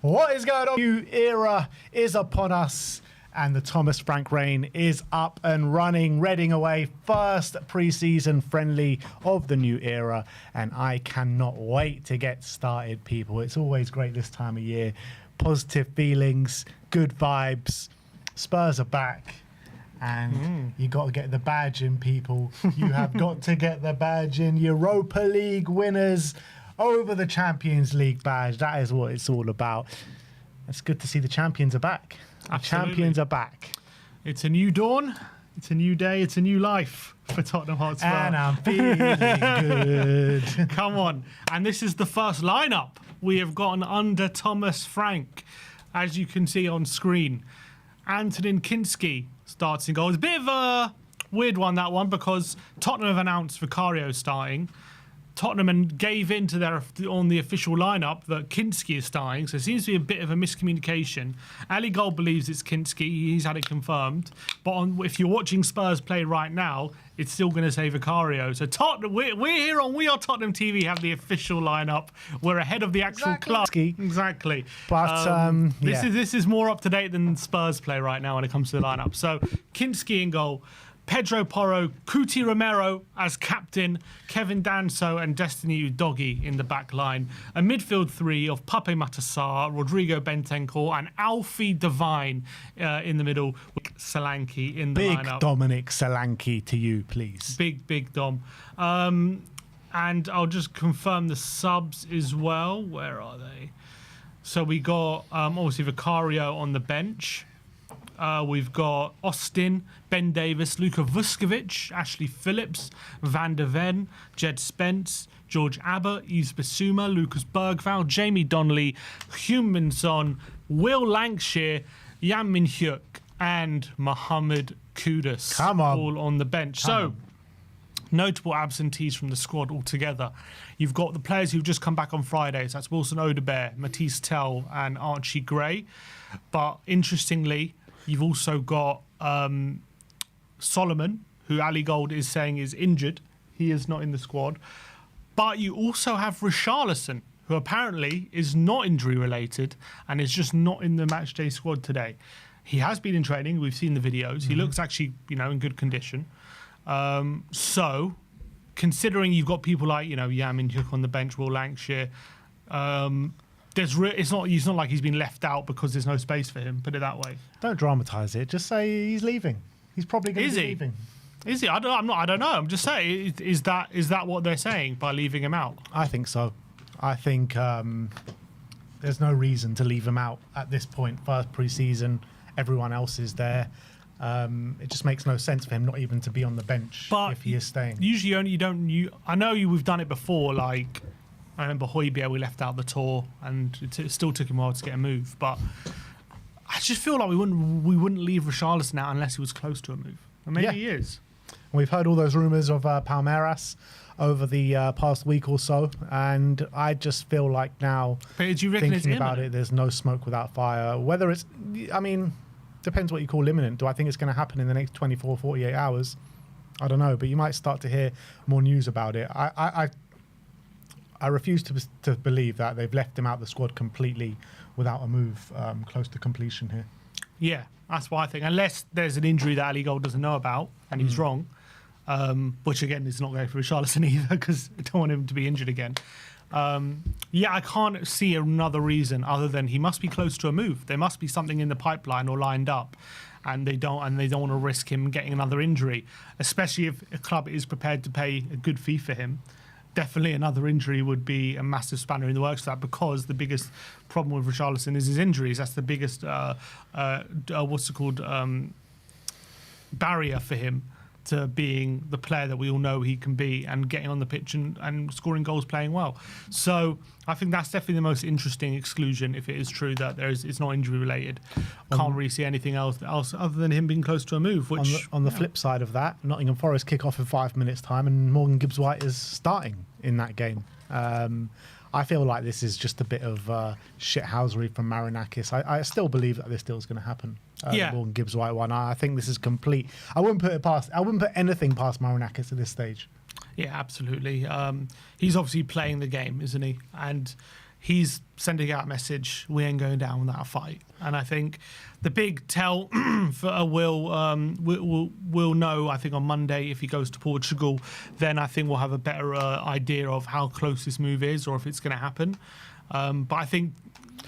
What is going on? New era is upon us, and the Thomas Frank reign is up and running, reading away. First pre-season friendly of the new era, and I cannot wait to get started, people. It's always great this time of year. Positive feelings, good vibes. Spurs are back, and you got to get the badge in, people. You have got to get the badge in. Europa League winners over the Champions League badge. That is what it's all about. It's good to see the champions are back. The champions are back. It's a new dawn. It's a new day. It's a new life for Tottenham Hotspur. And I'm feeling good. Come on. And this is the first lineup we have gotten under Thomas Frank. As you can see on screen, Antonin Kinski starts in goal. It's a bit of a weird one, that one, because Tottenham have announced Vicario starting. Tottenham gave in to on the official lineup that Kinski is starting, so it seems to be a bit of a miscommunication. Ali Gold believes it's Kinski; he's had it confirmed. But if you're watching Spurs play right now, it's still going to say Vicario. So Tottenham, we're here on We Are Tottenham TV, have the official lineup. We're ahead of the actual club. Exactly. But this is more up to date than Spurs play right now when it comes to the lineup. So Kinski in goal. Pedro Porro, Cuti Romero as captain, Kevin Danso and Destiny Udogie in the back line. A midfield three of Pape Matar, Rodrigo Bentancur and Alfie Devine in the middle with Solanke in the lineup. Big Dominic Solanke to you, please. Big Dom. And I'll just confirm the subs as well. Where are they? So we got obviously Vicario on the bench. We've got Austin, Ben Davis, Luka Vuskovic, Ashley Phillips, Van der Ven, Jed Spence, George Abbott, Yves Bissouma, Lucas Bergvall, Jamie Donnelly, Huminson, Will Lancashire, Jan Min-hyuk, and Mohamed Kudus. All on the bench. Notable absentees from the squad altogether. You've got the players who've just come back on Fridays. That's Wilson Odobert, Matisse Tell, and Archie Gray. But interestingly, you've also got Solomon, who Ali Gold is saying is injured. He is not in the squad. But you also have Richarlison, who apparently is not injury-related and is just not in the matchday squad today. He has been in training. We've seen the videos. He looks actually, in good condition. So, considering you've got people like, Jan Min-hyuk on the bench, Will Lancashire, it's not like he's been left out because there's no space for him. Put it that way. Don't dramatise it. Just say he's leaving. He's probably going to be leaving. Is he? I don't know. I'm just saying. Is that what they're saying by leaving him out? I think so. I think there's no reason to leave him out at this point. First pre-season, everyone else is there. It just makes no sense for him not even to be on the bench if he is staying. Usually, I know we've done it before. Like, I remember Højbjerg, we left out the tour, and it still took him a while to get a move. But I just feel like we wouldn't leave Richarlison out unless he was close to a move. And maybe he is. We've heard all those rumours of Palmeiras over the past week or so, and I just feel like now, but do you reckon thinking about it, there's no smoke without fire. Whether it's, depends what you call imminent. Do I think it's going to happen in the next 24, 48 hours? I don't know, but you might start to hear more news about it. I refuse to believe that they've left him out the squad completely without a move close to completion here. Yeah, that's what I think. Unless there's an injury that Ali Gold doesn't know about and he's wrong, which again is not going for Richarlison either because I don't want him to be injured again. I can't see another reason other than he must be close to a move. There must be something in the pipeline or lined up, and they don't want to risk him getting another injury, especially if a club is prepared to pay a good fee for him. Definitely another injury would be a massive spanner in the works for that, because the biggest problem with Richarlison is his injuries. That's the biggest barrier for him to being the player that we all know he can be and getting on the pitch and scoring goals, playing well. So I think that's definitely the most interesting exclusion, if it is true that it's not injury related. Can't really see anything else other than him being close to a move. Which on the flip side of that, Nottingham Forest kick off in 5 minutes time and Morgan Gibbs-White is starting in that game. I feel like this is just a bit of shithousery from Marinakis. I still believe that this deal is going to happen. The Morgan Gibbs-White one. I think this is complete. I wouldn't put anything past Marinakis at this stage. Yeah, absolutely. He's obviously playing the game, isn't he? And he's sending out a message, we ain't going down without a fight. And I think the big tell for we'll know, I think, on Monday if he goes to Portugal. Then I think we'll have a better idea of how close this move is or if it's going to happen. But I think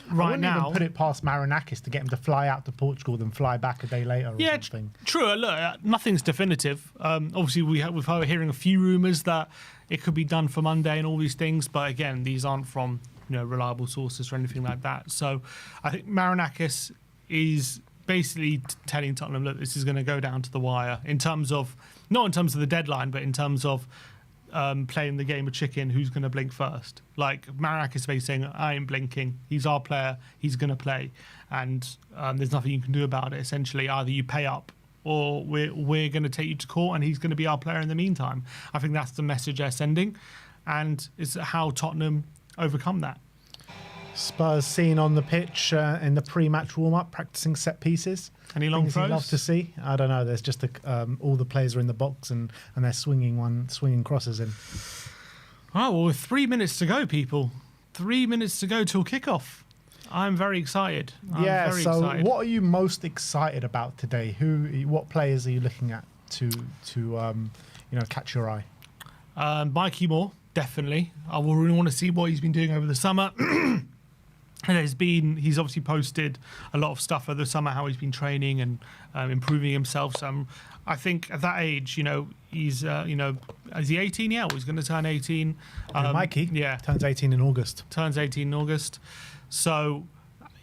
I right wouldn't now, even put it past Marinakis to get him to fly out to Portugal then fly back a day later or something. True. Look, nothing's definitive. Obviously, we've hearing a few rumours that it could be done for Monday and all these things. But again, these aren't from reliable sources or anything like that. So I think Marinakis is basically telling Tottenham, look, this is going to go down to the wire in terms of, not in terms of the deadline, but in terms of playing the game of chicken, who's going to blink first. Like Marinakis is basically saying, I ain't blinking. He's our player. He's going to play. And there's nothing you can do about it. Essentially, either you pay up or we're going to take you to court and he's going to be our player in the meantime. I think that's the message they're sending. And it's how Tottenham overcome that. Spurs seen on the pitch in the pre-match warm-up, practicing set pieces. Any long Things throws? you'd love to see. I don't know. There's just all the players are in the box and they're swinging crosses in. Oh, well, with 3 minutes to go, people. 3 minutes to go till kickoff. I'm very excited. Very excited. What are you most excited about today? What players are you looking at to catch your eye? Mikey Moore, definitely. I will really want to see what he's been doing over the summer. And he's obviously posted a lot of stuff over the summer, how he's been training and improving himself. So I think at that age, he's, is he 18 yet? Well, he's going to turn 18. Mikey? Yeah. Turns 18 in August. Turns 18 in August. So,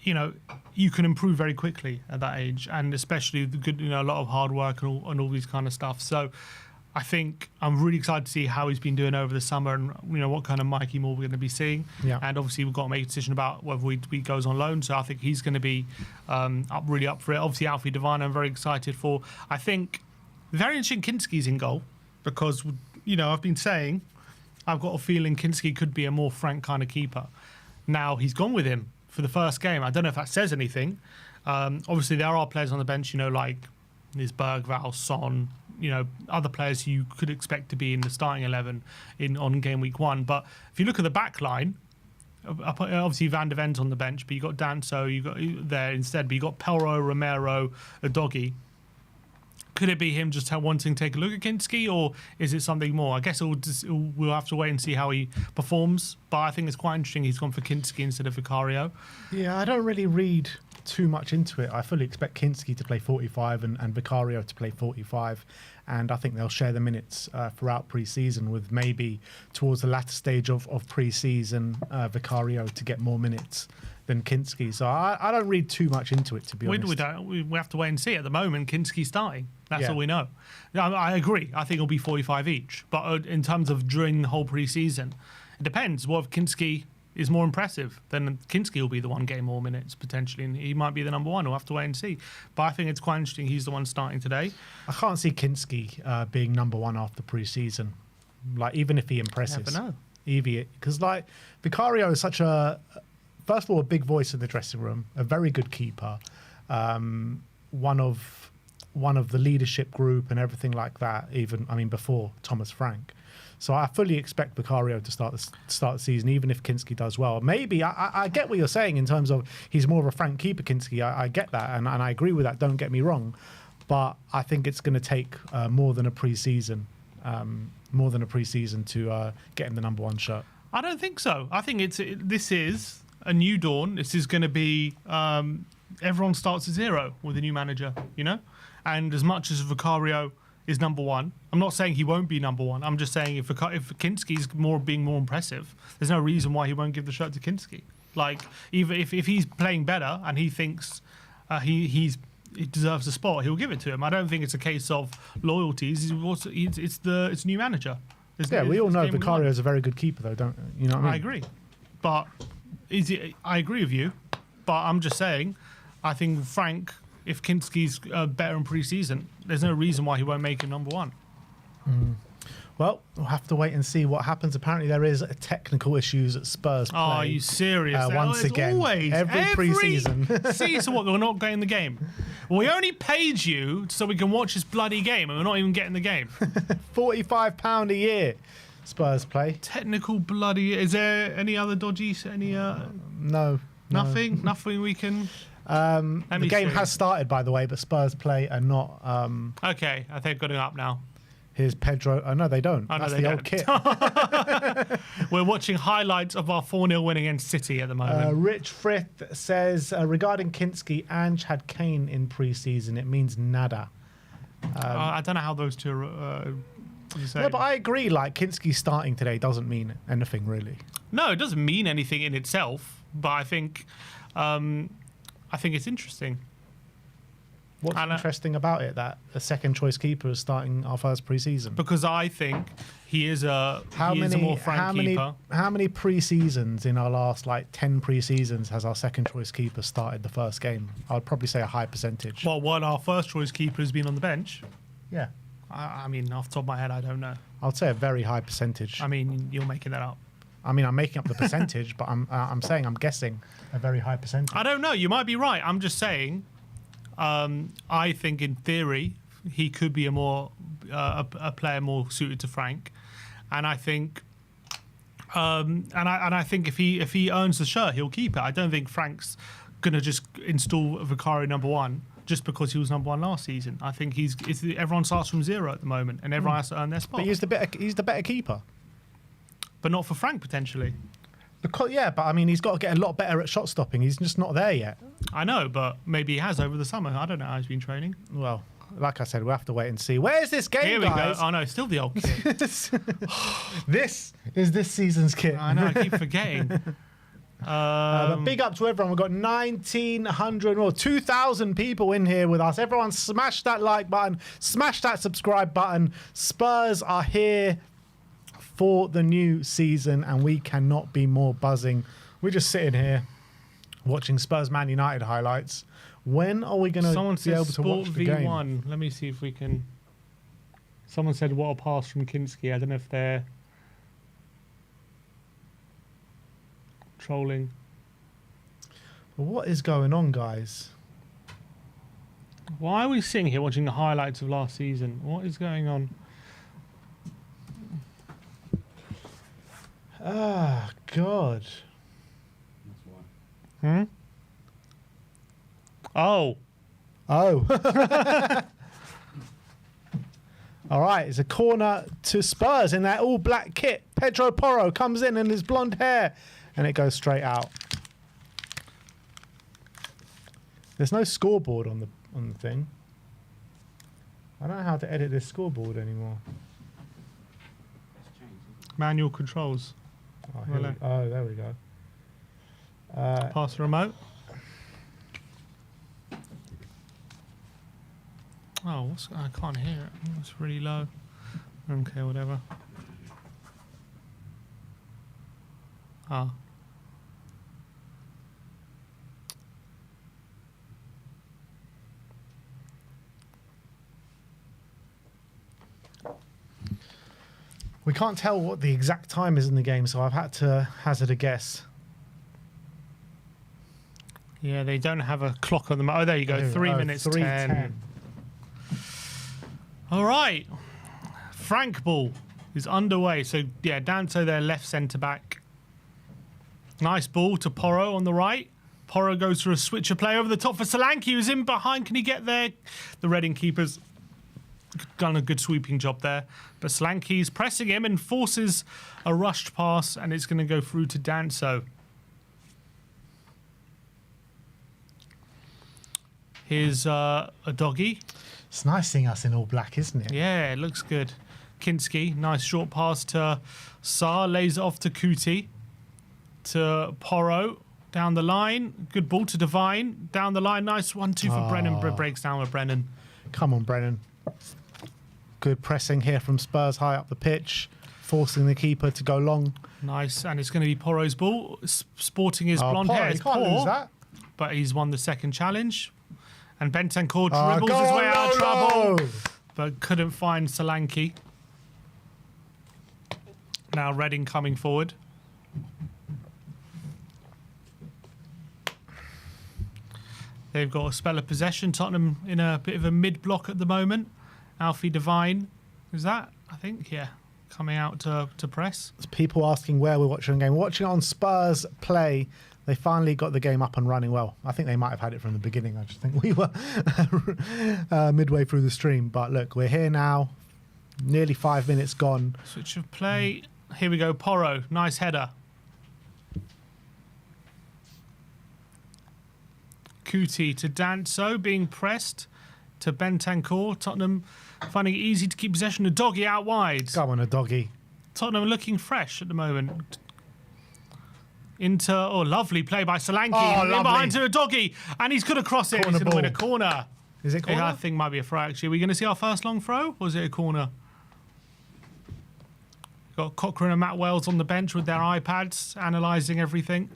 you can improve very quickly at that age. And especially the good, a lot of hard work and all these kind of stuff. So I think I'm really excited to see how he's been doing over the summer and what kind of Mikey Moore we're going to be seeing. Yeah. And obviously we've got to make a decision about whether he goes on loan. So I think he's going to be really up for it. Obviously Alfie Devine I'm very excited for. I think very interesting Kinski's in goal because I've been saying I've got a feeling Kinski could be a more frank kind of keeper. Now he's gone with him for the first game. I don't know if that says anything. Obviously there are players on the bench like there's Bergvall, Son, other players you could expect to be in the starting 11 on game week 1. But if you look at the back line, obviously Van der Ven's on the bench, but you got Danso, you got there instead, but you got Pelro, Romero, Udogie. Could it be him just wanting to take a look at Kinski, or is it something more? I guess we'll have to wait and see how he performs. But I think it's quite interesting he's gone for Kinski instead of Vicario. Yeah, I don't really read too much into it. I fully expect Kinski to play 45 and Vicario to play 45. And I think they'll share the minutes throughout pre-season, with maybe towards the latter stage of pre-season Vicario to get more minutes than Kinski. So I don't read too much into it, to be honest. We have to wait and see. At the moment, Kinski's starting. That's all we know. I agree. I think it'll be 45 each. But in terms of during the whole pre-season, it depends. What if Kinski is more impressive? Then Kinski will be the one getting more minutes, potentially. And he might be the number one. We'll have to wait and see. But I think it's quite interesting he's the one starting today. I can't see Kinski being number one after pre-season. Even if he impresses. Never know. Because, Vicario is such a... First of all, a big voice in the dressing room, a very good keeper, one of the leadership group and everything like that. Before Thomas Frank, so I fully expect Vicario to start the season, even if Kinski does well. Maybe I get what you're saying in terms of he's more of a frank keeper, Kinski. I get that, and I agree with that. Don't get me wrong, but I think it's going to take more than a pre-season to get him the number one shirt. I don't think so. I think this is a new dawn. This is going to be everyone starts at zero with a new manager, And as much as Vicario is number one, I'm not saying he won't be number one. I'm just saying if Kinski's being more impressive, there's no reason why he won't give the shirt to Kinski. Even if he's playing better and he thinks he deserves a spot, he'll give it to him. I don't think it's a case of loyalties. It's new manager. We all know Vicario is a very good keeper, though, don't you? Know what I mean? I agree, but I agree with you, but I'm just saying, I think Frank, if Kinski's better in pre-season, there's no reason why he won't make him number one. Well, we'll have to wait and see what happens. Apparently, there is technical issues at Spurs play. Oh, are you serious? Once again, always, every pre-season. So what? We're not getting the game. We only paid you so we can watch this bloody game, and we're not even getting the game. £45 a year. Spurs play. Technical bloody. Is there any other dodgies? Any No. nothing? Nothing we can. The game has started, by the way, but Spurs play are not. Okay, I think got it up now. Here's Pedro. Oh, no, they don't. Oh, no, That's they the old don't. kit. We're watching highlights of our 4-0 win against City at the moment. Rich Frith says, regarding Kinski, Ange had Kane in pre-season. It means nada. I don't know how those two are. No, but I agree. Like, Kinski starting today doesn't mean anything, really. No, it doesn't mean anything in itself, but I think it's interesting. What's interesting about it that a second choice keeper is starting our first pre-season? Because I think he is a more frank keeper. How many pre-seasons in our last 10 pre-seasons has our second choice keeper started the first game? I would probably say a high percentage. Well, while our first choice keeper has been on the bench. Yeah. I mean, off the top of my head, I don't know. I'd say a very high percentage. I mean, you're making that up. I mean, I'm making up the percentage, but I'm saying I'm guessing a very high percentage. I don't know. You might be right. I'm just saying. I think in theory he could be a player more suited to Frank, and I think I think if he earns the shirt, he'll keep it. I don't think Frank's gonna just install Vicario #1 just because he was #1 last season. I think everyone starts from zero at the moment, and everyone has to earn their spot. But he's the better keeper. But not for Frank potentially. Because, yeah, but I mean, he's got to get a lot better at shot stopping. He's just not there yet. I know, but maybe he has over the summer. I don't know how he's been training. Well, like I said, we'll have to wait and see. Where's this game, Here we guys? go. Oh, no, still the old kit. This is this season's kit. I know, I keep forgetting. But big up to everyone. We've got 1,900 or 2,000 people in here with us. Everyone smash that like button. Smash that subscribe button. Spurs are here for the new season, and we cannot be more buzzing. We're just sitting here watching Spurs Man United highlights. When are we going to be able to watch the game? V1. Let me see if we can. Someone said, what a pass from Kinski. I don't know if they're trolling. What is going on, guys? Why are we sitting here watching the highlights of last season? What is going on? Ah, God. Hmm? Oh. Oh. All right, it's a corner to Spurs in that all-black kit. Pedro Porro comes in his blonde hair, and it goes straight out. There's no scoreboard on the thing. I don't know how to edit this scoreboard anymore. Manual controls. Oh, there we go. Pass the remote. Oh, I can't hear it. It's really low. Okay, whatever. Ah. We can't tell what the exact time is in the game, so I've had to hazard a guess. Yeah, they don't have a clock on them. Oh, there you go. 3 minutes 10. All right. Frank ball is underway. So, yeah, Danto there, left centre-back. Nice ball to Porro on the right. Porro goes for a switcher play over the top for Solanke, who's in behind. Can he get there? The Reading keeper's done a good sweeping job there. But Solanke's pressing him and forces a rushed pass, and it's going to go through to Danso. Here's a doggy. It's nice seeing us in all black, isn't it? Yeah, it looks good. Kinski, nice short pass to Sarr, lays it off to Kuti, to Porro, down the line. Good ball to Devine, down the line. Nice 1-2 for Brennan. Breaks down with Brennan. Come on, Brennan. Good pressing here from Spurs high up the pitch, forcing the keeper to go long. Nice, and it's going to be Porro's ball. Sporting his blonde Porro, hair. he can't lose that. But he's won the second challenge. And Bentancur dribbles his way out of trouble, but couldn't find Solanke. Now Reading coming forward. They've got a spell of possession. Tottenham in a bit of a mid-block at the moment. Alfie Devine. Is that? I think, yeah. coming out to press. There's people asking where we're watching the game. We're watching it on Spurs Play. They finally got the game up and running well. I think they might have had it from the beginning. I just think we were midway through the stream. But look, we're here now. Nearly 5 minutes gone. Switch of play. Here we go. Porro. Nice header. Kuti to Danso, being pressed to Bentancur. Tottenham finding it easy to keep possession. A doggy out wide. Go on, a doggy. Tottenham looking fresh at the moment. Lovely play by Solanke. Oh, in lovely. behind to a doggy. And he's going to cross it. Corner He's going to win a ball. corner. Is it corner? Yeah, I think might be a throw, actually. Are we going to see our first long throw? Or is it a corner? Got Cochrane and Matt Wells on the bench with their iPads, analysing everything.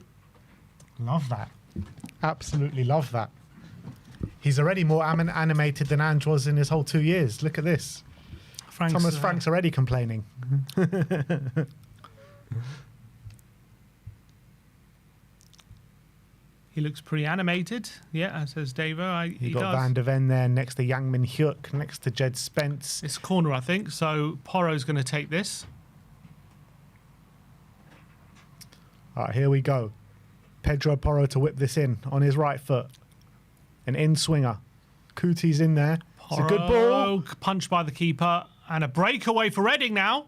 Love that. Absolutely love that. He's already more animated than Ange was in his whole 2 years. Look at this. Frank's already complaining. He looks pretty animated. Yeah, says Davo. You got Van der Ven there next to Yang Min Hyuk, next to Jed Spence. It's corner, I think. So Porro's going to take this. All right, here we go. Pedro Porro to whip this in on his right foot. An in-swinger. Kuti's in there. It's a good ball. Punched by the keeper. And a breakaway for Reading now.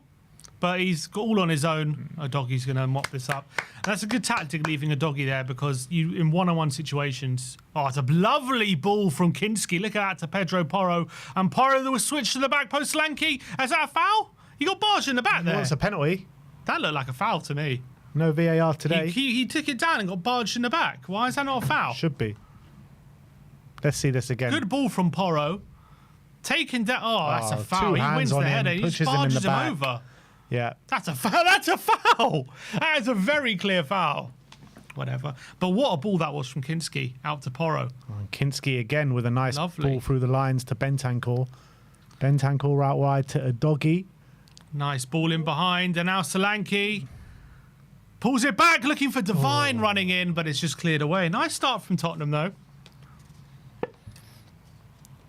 But he's got all on his own. A doggy's going to mop this up. And that's a good tactic, leaving a doggy there, because you in one-on-one situations. Oh, it's a lovely ball from Kinski. Look at that to Pedro Porro. And Porro that was switched to the back post. Solanke. Is that a foul? You got barged in the back there. Well, it's a penalty. That looked like a foul to me. No VAR today. He took it down and got barged in the back. Why is that not a foul? Should be. Let's see this again. Good ball from Porro. Taken down. Oh, that's a foul. He wins the header. He just barges him over. Yeah. That's a foul. That's a foul. That is a very clear foul. Whatever. But what a ball that was from Kinski out to Porro. And Kinski again with a nice Lovely. ball through the lines to Bentancur. Bentancur out wide to a doggy. Nice ball in behind. And now Solanke pulls it back, looking for Devine running in, but it's just cleared away. Nice start from Tottenham, though.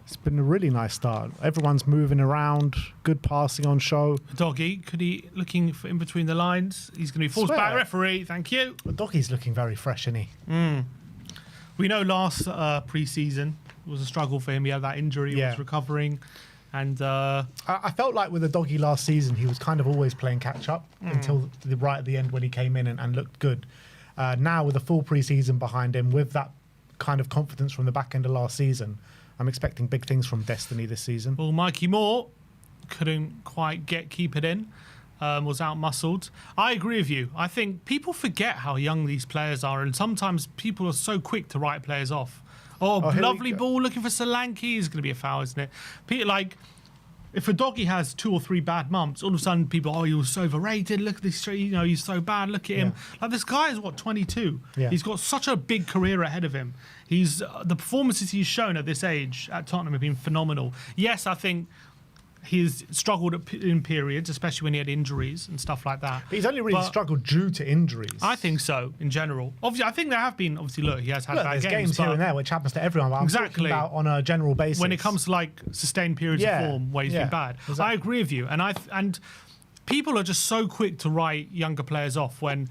It's been a really nice start. Everyone's moving around. Good passing on show. Doggy, could he looking for in between the lines? He's going to be forced back. Referee, thank you. The doggy's looking very fresh, isn't he? We know last pre-season was a struggle for him. He had that injury. He was recovering. And I felt like with the doggy last season, he was kind of always playing catch-up until right at the end when he came in and looked good. Now with a full pre-season behind him, with that kind of confidence from the back end of last season, I'm expecting big things from Destiny this season. Well, Mikey Moore couldn't quite keep it in, was out-muscled. I agree with you. I think people forget how young these players are, and sometimes people are so quick to write players off. Oh, lovely ball looking for Solanke is going to be a foul, isn't it? Like, if a doggy has 2 or 3 bad months, all of a sudden people, he was so overrated. Look at this, he's so bad. Look at him. Like, this guy is 22. Yeah. He's got such a big career ahead of him. The performances he's shown at this age at Tottenham have been phenomenal. Yes, I think he's struggled in periods, especially when he had injuries and stuff like that. But he's only really struggled due to injuries. I think so, in general. Obviously, I think there have been, he has had bad games here and there, which happens to everyone. But I'm talking about on a general basis. When it comes to like sustained periods of form where he's been bad. Exactly. I agree with you. And people are just so quick to write younger players off when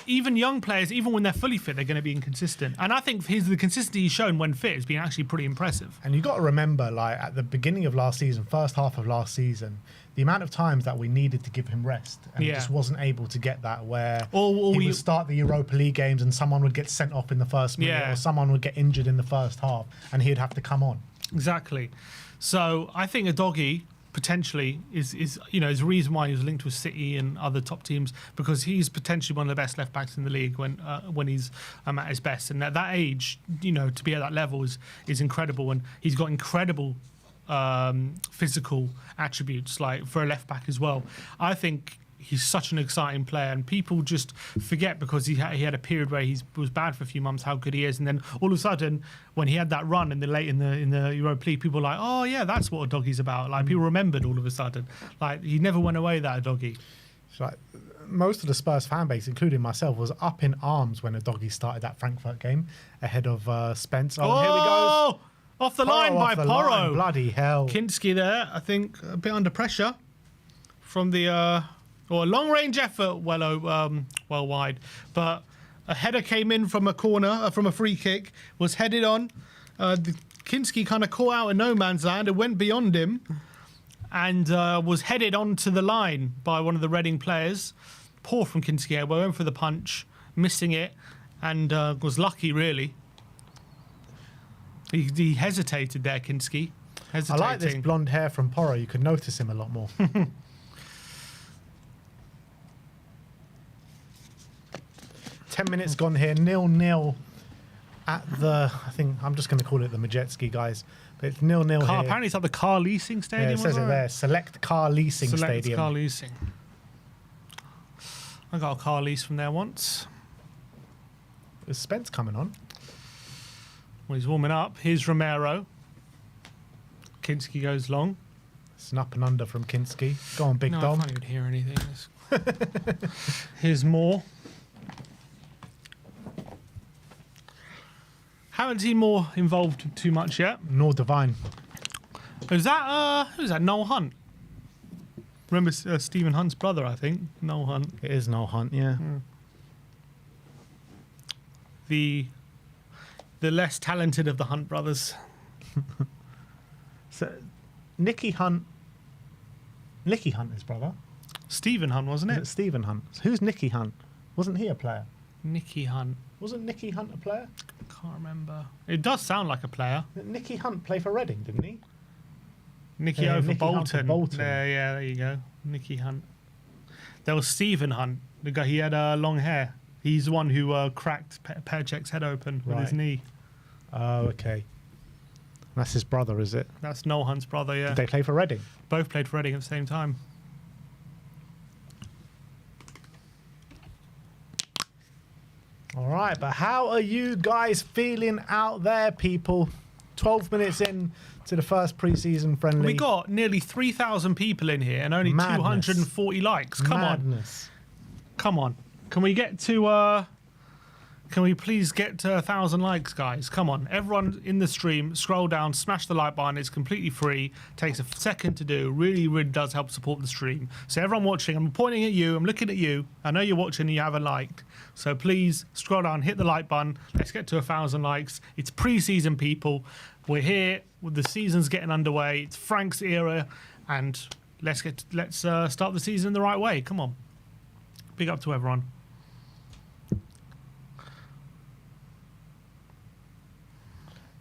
even young players, even when they're fully fit, they're going to be inconsistent. And I think the consistency he's shown when fit has been actually pretty impressive. And you've got to remember, like, at the beginning of last season, first half of last season, the amount of times that we needed to give him rest, and he just wasn't able to get that, where he would start the Europa League games and someone would get sent off in the first minute, or someone would get injured in the first half, and he'd have to come on. Exactly. So I think a doggy potentially is a reason why he was linked with City and other top teams, because he's potentially one of the best left backs in the league when he's at his best. And at that age, to be at that level is incredible, and he's got incredible physical attributes, like for a left back as well. I think he's such an exciting player, and people just forget, because he had a period where he was bad for a few months, how good he is, and then all of a sudden when he had that run in the Europa League, people were like, oh yeah, that's what a doggy's about. Like, people remembered all of a sudden. Like, he never went away, that a doggy. It's like most of the Spurs fan base, including myself, was up in arms when a doggy started that Frankfurt game ahead of Spence. Oh, here we go. Off the line by Porro. Bloody hell. Kinski there, I think, a bit under pressure. from the or a long range effort, well wide, but a header came in from a corner, from a free kick, was headed on. Kinski kind of caught out in no man's land and went beyond him, and was headed onto the line by one of the Reading players. Poor from Kinski, went for the punch, missing it, and was lucky really. He hesitated there, Kinski. I like this blonde hair from Porro. You could notice him a lot more. 10 minutes gone here, 0-0 at the, I think, I'm just going to call it the Majetski, guys. But it's 0-0 here. Apparently it's at the car leasing stadium. Yeah, it says it there. Select Car Leasing Stadium. Select Car Leasing. I got a car lease from there once. Is Spence coming on? Well, he's warming up. Here's Romero. Kinski goes long. It's an up and under from Kinski. Go on, Big Dom. I can't even hear anything. Here's Moore. Haven't seen Moore involved too much yet. Nor Divine. Who's that? Noel Hunt. Remember Stephen Hunt's brother, I think. Noel Hunt. It is Noel Hunt, yeah. The less talented of the Hunt brothers. So, Nicky Hunt, his brother. Stephen Hunt, wasn't it? Stephen Hunt. Who's Nicky Hunt? Wasn't he a player? Nicky Hunt. Wasn't Nicky Hunt a player? Can't remember. It does sound like a player. Nicky Hunt played for Reading, didn't he? Nicky Yeah, over Nicky Hunt for Bolton. Bolton. There you go. Nicky Hunt. There was Stephen Hunt, the guy. He had long hair. He's the one who cracked Perchek's head open with his knee. Oh, okay. That's his brother, is it? That's Noel Hunt's brother, yeah. Did they play for Reading? Both played for Reading at the same time. All right, but how are you guys feeling out there, people? 12 minutes in to the first pre-season friendly. We got nearly 3,000 people in here and only Madness. 240 likes. Come Madness. on. Come on. Can we get to... Can we please get to 1,000 likes, guys? Come on. Everyone in the stream, scroll down, smash the like button. It's completely free. Takes a second to do. Really, really does help support the stream. So everyone watching, I'm pointing at you. I'm looking at you. I know you're watching and you haven't liked. So please scroll down, hit the like button. Let's get to 1,000 likes. It's pre-season, people. We're here. The season's getting underway. It's Frank's era. And let's start the season the right way. Come on. Big up to everyone.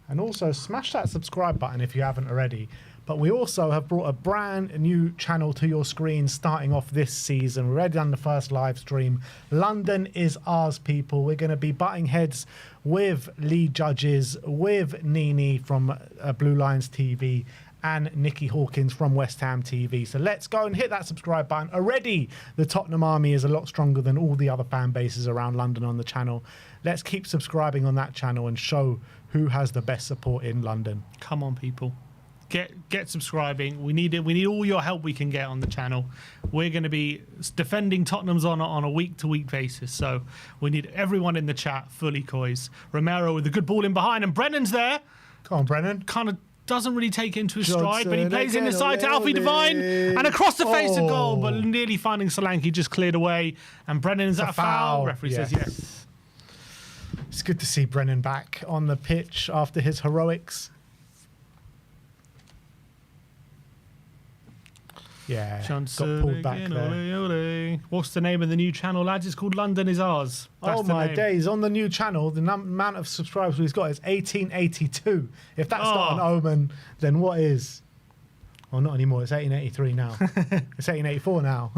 And also smash that subscribe button if you haven't already. But we also have brought a brand new channel to your screen starting off this season. We've already done the first live stream. London is ours, people. We're going to be butting heads with Lee Judges, with Nini from Blue Lions TV, and Nikki Hawkins from West Ham TV. So let's go and hit that subscribe button. Already, the Tottenham army is a lot stronger than all the other fan bases around London on the channel. Let's keep subscribing on that channel and show who has the best support in London. Come on, people. Get subscribing. We need it. We need all your help we can get on the channel. We're going to be defending Tottenham's honour on a week-to-week basis. So we need everyone in the chat, fully coys. Romero with a good ball in behind, and Brennan's there. Come on, Brennan. Kind of doesn't really take it into his Johnson stride, but he plays in the side to Alfie Devine and across the face of goal, but nearly finding Solanke just cleared away. And Brennan's at a foul. Referee says yes. It's good to see Brennan back on the pitch after his heroics. Johnson got pulled back there. Ole. What's the name of the new channel, lads? It's called London is Ours. That's the my name. days. On the new channel, the amount of subscribers we've got is 1882. If that's not an omen, then what is? Well, not anymore. It's 1883 now. It's 1884 now.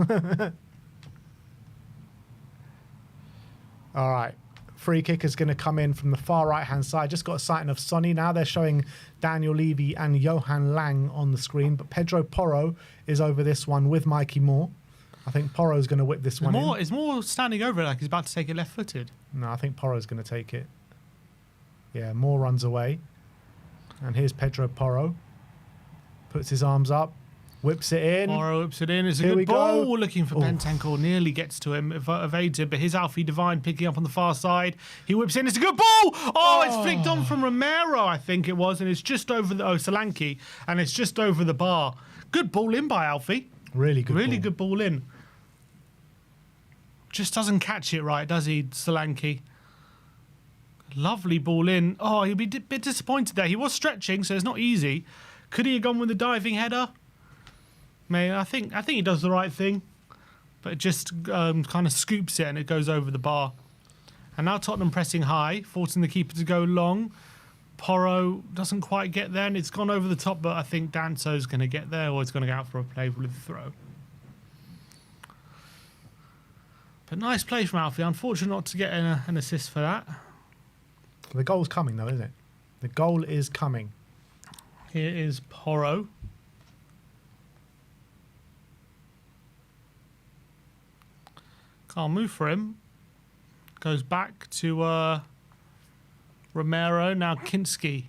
All right. Free kick is going to come in from the far right-hand side. Just got a sighting of Sonny. Now they're showing Daniel Levy and Johan Lang on the screen. But Pedro Porro is over this one with Mikey Moore. I think Porro's going to whip this one in. Is Moore standing over it like he's about to take it left-footed? No, I think Porro's going to take it. Yeah, Moore runs away. And here's Pedro Porro. Puts his arms up. Whips it in. Porro whips it in. It's a Here we good ball. go. Looking for Bentancur. Nearly gets to him. Evades it. But here's Alfie Devine picking up on the far side. He whips in. It's a good ball. It's flicked on from Romero, I think it was. And it's just over the... Solanke. And it's just over the bar. Good ball in by Alfie. Really good Really ball. good ball in. Just doesn't catch it right, does he, Solanke? Lovely ball in. Oh, he'll be a bit disappointed there. He was stretching, so it's not easy. Could he have gone with the diving header? I think he does the right thing, but it just kind of scoops it and it goes over the bar. And now Tottenham pressing high, forcing the keeper to go long. Porro doesn't quite get there, and it's gone over the top, but I think Danso's going to get there, or it's going to go out for a play with a throw. But nice play from Alfie. Unfortunate not to get an assist for that. The goal's coming, though, isn't it? The goal is coming. Here is Porro. Can't move for him. Goes back to Romero. Now Kinski.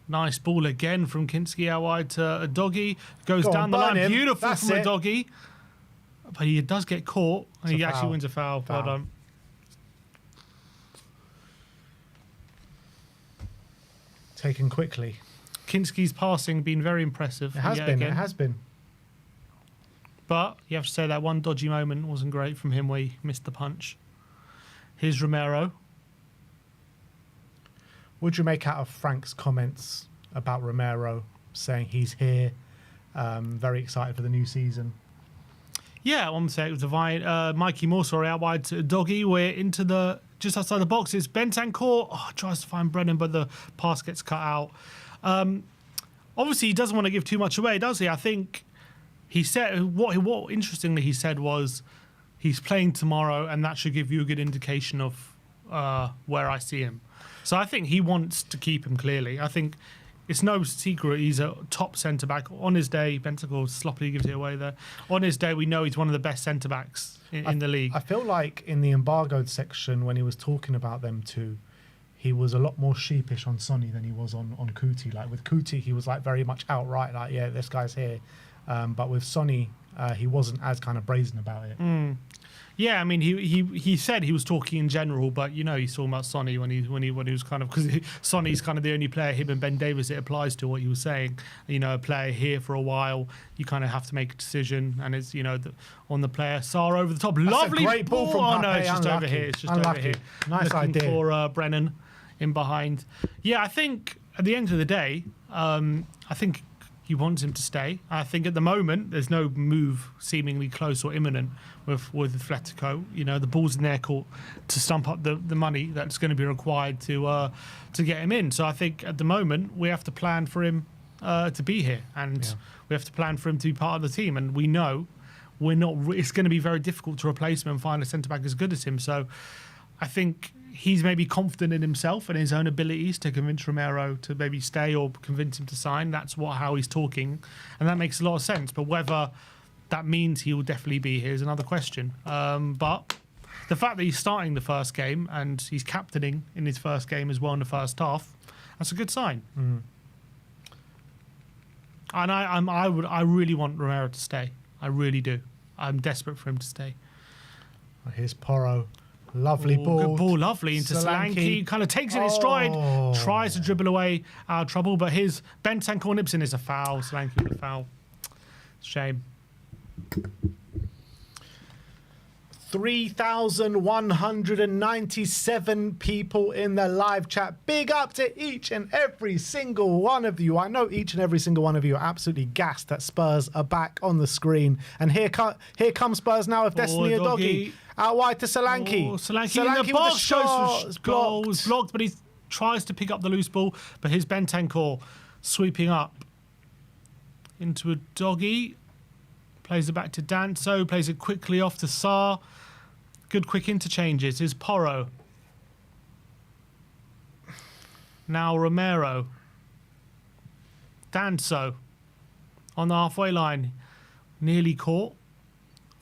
Nice ball again from Kinski out wide to a Doggy. Goes Go down on, the burn line. him. Beautiful That's from a it. Doggy. But he does get caught. And It's he a actually foul. wins a foul. Well Foul. done. Taken quickly. Kinski's passing been very impressive. It has yet been. again. It has been. But you have to say that one dodgy moment wasn't great from him where he missed the punch. Here's Romero. What do you make out of Frank's comments about Romero saying he's here, very excited for the new season? Yeah, one say it was Mikey Moore, sorry, out wide to Doggy. We're into the just outside the box. It's Bentancur. Oh, tries to find Brennan, but the pass gets cut out. Obviously, he doesn't want to give too much away, does he? I think he said what interestingly he said was he's playing tomorrow, and that should give you a good indication of where I see him. So I think he wants to keep him clearly. I think it's no secret he's a top centre back. On his day, Bentancur sloppily gives it away there. On his day, we know he's one of the best centre backs in the league. I feel like in the embargoed section when he was talking about them two, he was a lot more sheepish on Sonny than he was on Kuti. Like with Kuti, he was like very much outright, like, yeah, this guy's here. But with Sonny, he wasn't as kind of brazen about it. Yeah, I mean, he said he was talking in general, but you know, he's talking about Sonny when he was kind of, because Sonny's kind of the only player, him and Ben Davies, it applies to what he was saying. You know, a player here for a while, you kind of have to make a decision, and it's, you know, on the player. Sarr over the top, lovely a great ball from Oh no, Pape, it's just over unlucky. here. It's just Unlucky. over here. Nice Looking idea. for Brennan in behind. Yeah, I think at the end of the day, I think he wants him to stay. I think at the moment there's no move seemingly close or imminent with Atletico. You know, the ball's in their court to stump up the money that's going to be required to get him in. So I think at the moment we have to plan for him to be here, and we have to plan for him to be part of the team. And we know we're not. It's going to be very difficult to replace him and find a centre back as good as him. So I think he's maybe confident in himself and his own abilities to convince Romero to maybe stay or convince him to sign. That's how he's talking, and that makes a lot of sense. But whether that means he will definitely be here is another question. But the fact that he's starting the first game and he's captaining in his first game as well in the first half, that's a good sign. And I really want Romero to stay. I really do. I'm desperate for him to stay. Here's Porro. Lovely ball. Good ball, lovely into Solanke. Kind of takes it in his stride, tries to dribble away out of trouble, but his Bentancur nips in is a foul. Solanke with a foul. Shame. 3,197 people in the live chat. Big up to each and every single one of you. I know each and every single one of you are absolutely gassed that Spurs are back on the screen. And here comes Spurs now with Destiny Udogie. Out wide to Solanke. Solanke in the box goes blocked, but he tries to pick up the loose ball. But his Bentancur sweeping up into Udogie. Plays it back to Danso. Plays it quickly off to Sarr. Good quick interchanges. Here's Porro. Now Romero. Danso on the halfway line. Nearly caught.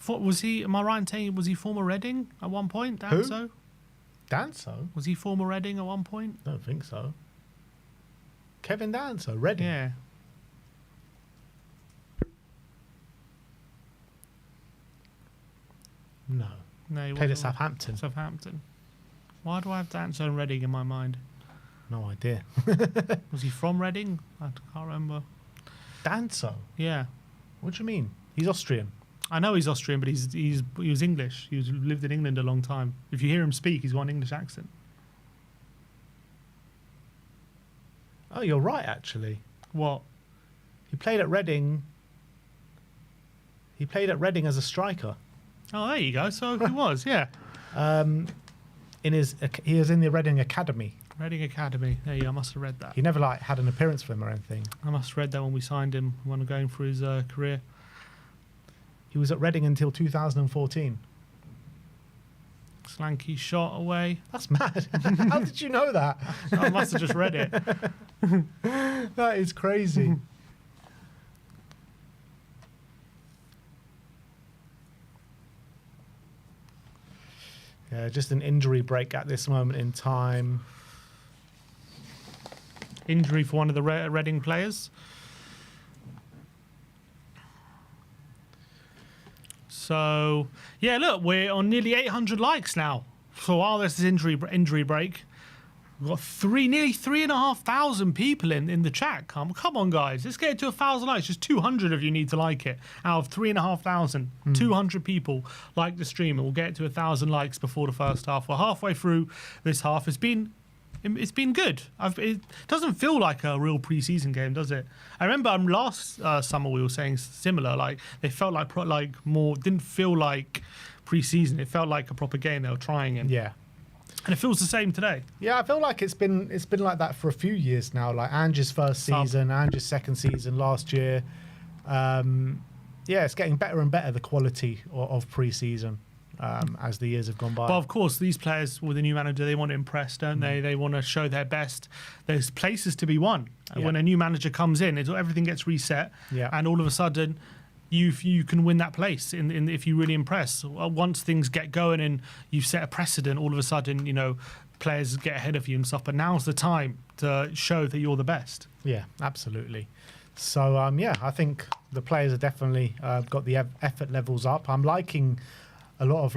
Was he, am I right in saying, was he former Reading at one point, Danso? Who? Danso? Was he former Reading at one point? I don't think so. Kevin Danso, Reading. Yeah. No. No, he Played at wasn't. Southampton. Southampton. Why do I have Danso and Reading in my mind? No idea. Was he from Reading? I can't remember. Danso? Yeah. What do you mean? He's Austrian. I know he's Austrian, but he was English. He lived in England a long time. If you hear him speak, he's got an English accent. Oh, you're right, actually. What? He played at Reading. He played at Reading as a striker. Oh, there you go. So he was, yeah. He was in the Reading Academy. Reading Academy. There you go. I must have read that. He never had an appearance for him or anything. I must have read that when we signed him, when going through his career. He was at Reading until 2014. Slanky shot away. That's mad. How did you know that? I must have just read it. That is crazy. Yeah, just an injury break at this moment in time. Injury for one of the Reading players. So, yeah, look, we're on nearly 800 likes now. So while this is injury break, we've got nearly 3,500 people in the chat. Come on, guys, let's get it to 1,000 likes. Just 200 of you need to like it. Out of 3,500, 200 people like the stream, and we'll get it to 1,000 likes before the first half. We're halfway through this half. It's been good. It doesn't feel like a real pre-season game, does it? I remember last summer we were saying similar. Like they felt like more. Didn't feel like pre-season. It felt like a proper game they were trying in. Yeah. And it feels the same today. Yeah, I feel like it's been like that for a few years now. Like Ange's first season, Ange's second season last year. Yeah, it's getting better and better, the quality of pre-season as the years have gone by. But of course, these players with a new manager, they want to impress, don't they? They want to show their best. There's places to be won. Yeah. When a new manager comes in, everything gets reset. Yeah. And all of a sudden, you can win that place if you really impress. Once things get going and you've set a precedent, all of a sudden, players get ahead of you and stuff. But now's the time to show that you're the best. Yeah, absolutely. So, I think the players have definitely got the effort levels up. I'm liking a lot of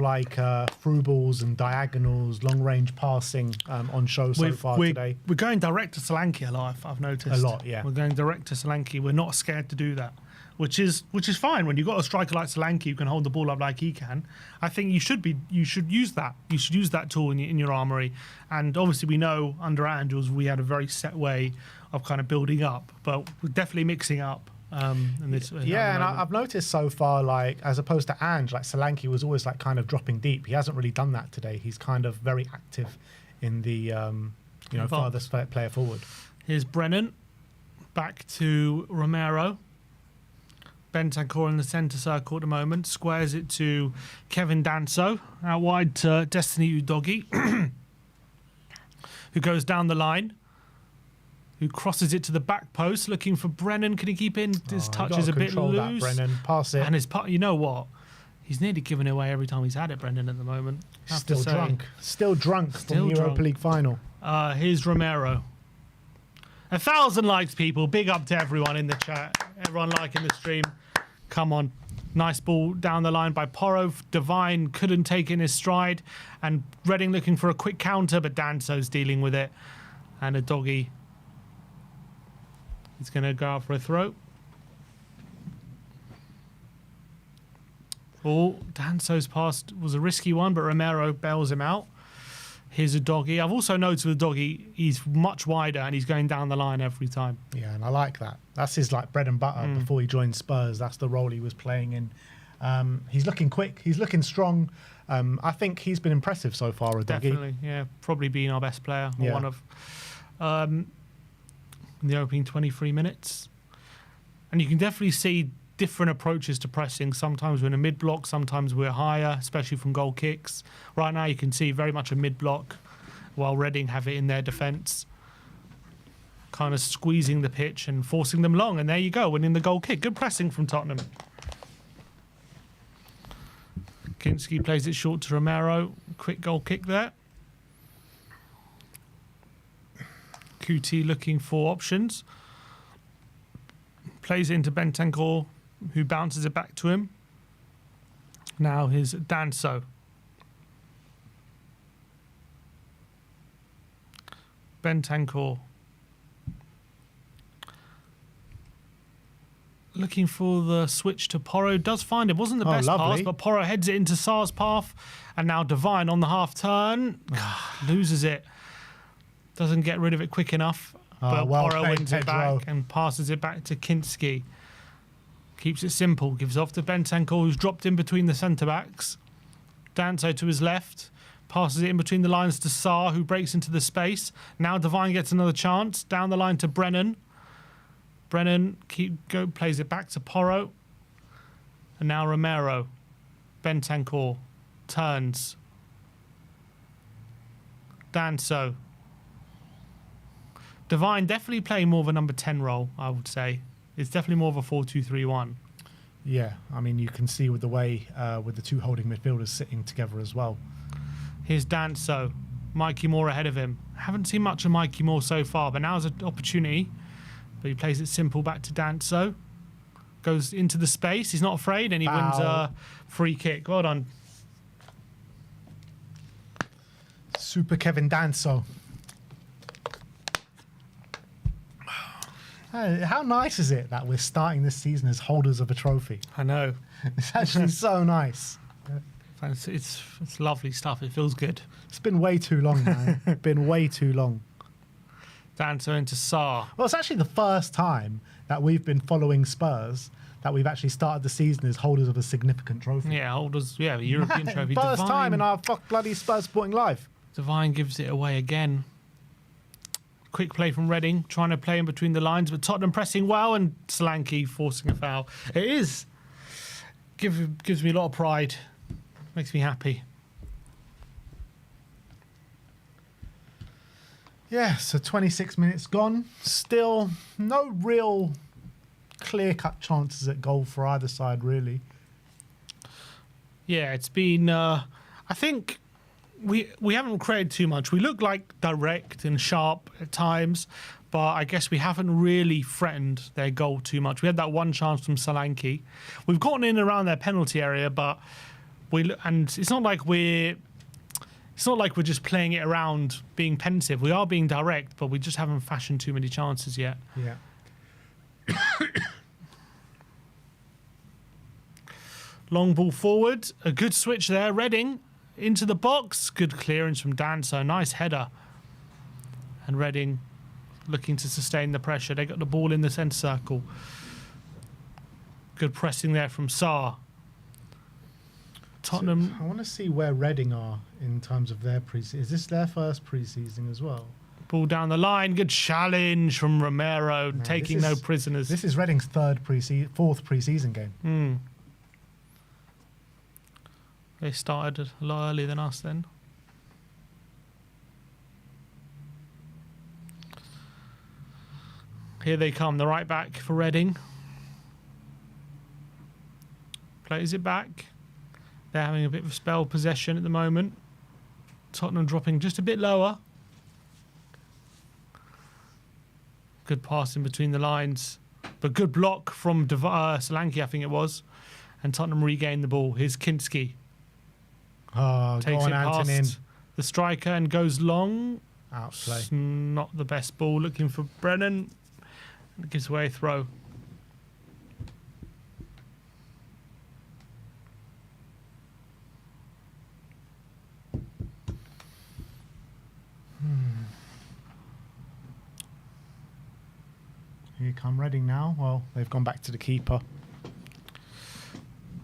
through balls and diagonals, long range passing on show so far today. We're going direct to Solanke a lot. I've noticed a lot. Yeah, we're going direct to Solanke. We're not scared to do that, which is fine. When you've got a striker like Solanke who can hold the ball up like he can, I think you should use that. You should use that tool in your armory. And obviously, we know under Angels we had a very set way of kind of building up, but we're definitely mixing up. I've noticed so far, as opposed to Ange, Solanke was always kind of dropping deep. He hasn't really done that today. He's kind of very active in the farthest player forward. Here's Brennan back to Romero. Bentancur in the centre circle at the moment. Squares it to Kevin Danso. Out wide to Destiny Udogie, who goes down the line. Who crosses it to the back post, looking for Brennan. Can he keep in? His touch is a bit loose. That, Brennan. Pass it. And you know what? He's nearly given it away every time he's had it, Brendan, at the moment. Still drunk from the Europa League final. Here's Romero. 1,000 likes, people. Big up to everyone in the chat. Everyone liking the stream. Come on. Nice ball down the line by Porro. Devine couldn't take in his stride. And Reading looking for a quick counter, but Danso's dealing with it. And Udogie. He's going to go out for a throw. Oh, Danso's pass was a risky one, but Romero bails him out. Here's Udogie. I've also noticed with Udogie, he's much wider and he's going down the line every time. Yeah, and I like that. That's his bread and butter before he joined Spurs. That's the role he was playing in. He's looking quick. He's looking strong. I think he's been impressive so far, Udogie. Definitely, yeah. Probably being our best player. Or one of... in the opening 23 minutes. And you can definitely see different approaches to pressing. Sometimes we're in a mid-block, sometimes we're higher, especially from goal kicks. Right now you can see very much a mid-block, while Reading have it in their defence. Kind of squeezing the pitch and forcing them long, and there you go, winning the goal kick. Good pressing from Tottenham. Kinski plays it short to Romero. Quick goal kick there. QT looking for options. Plays it into Bentancur, who bounces it back to him. Now here's Danso. Bentancur. Looking for the switch to Porro. Does find it. Wasn't the best pass, lovely. but Porro heads it into Sar's path. And now Divine on the half turn. Loses it. Doesn't get rid of it quick enough. But well Porro played, wins it Pedro. back and passes it back to Kinski. Keeps it simple. Gives off to Bentancur, who's dropped in between the centre-backs. Danso to his left. Passes it in between the lines to Sar, who breaks into the space. Now Divine gets another chance. Down the line to Brennan. Brennan plays it back to Porro. And now Romero. Bentancur turns. Danso. Divine definitely playing more of a number 10 role, I would say. It's definitely more of a 4-2-3-1. Yeah, I mean, you can see with the way, with the two holding midfielders sitting together as well. Here's Danso. Mikey Moore ahead of him. Haven't seen much of Mikey Moore so far, but now's an opportunity. But he plays it simple back to Danso. Goes into the space. He's not afraid, and he wins a free kick. Well done. Super Kevin Danso. How nice is it that we're starting this season as holders of a trophy? I know. It's actually so nice. It's lovely stuff. It feels good. It's been way too long, man. Been way too long. Danso into Sar. Well, it's actually the first time that we've been following Spurs that we've actually started the season as holders of a significant trophy. Yeah, holders. Yeah, the European trophy. First Divine, time in our bloody Spurs sporting life. Divine gives it away again. Quick play from Reading, trying to play in between the lines, but Tottenham pressing well and Solanke forcing a foul. It is. Gives me a lot of pride. Makes me happy. Yeah, so 26 minutes gone. Still no real clear-cut chances at goal for either side, really. Yeah, it's been... I think we haven't created too much. We look like direct and sharp at times, but I guess we haven't really threatened their goal too much. We had that one chance from Solanke. We've gotten in around their penalty area, but it's not like we're just playing it around being pensive. We are being direct, but we just haven't fashioned too many chances yet. Yeah. Long ball forward. A good switch there. Reading into the box. Good clearance from Danso. Nice header. And Reading looking to sustain the pressure. They got the ball in the centre circle. Good pressing there from Sar. Tottenham. So I want to see where Reading are in terms of their pre-season. Is this their first pre-season as well? Ball down the line. Good challenge from Romero. Man, taking no prisoners. This is Reading's fourth pre-season game. They started a lot earlier than us then. Here they come, the right back for Reading. Plays it back. They're having a bit of a spell possession at the moment. Tottenham dropping just a bit lower. Good pass in between the lines. But good block from Solanke, I think it was. And Tottenham regained the ball. Here's Kinski. Oh, Takes go on, it past Antonin. the striker and goes long. Outplay. It's not the best ball. Looking for Brennan. It gives away a throw. Here come Reading now. Well, they've gone back to the keeper.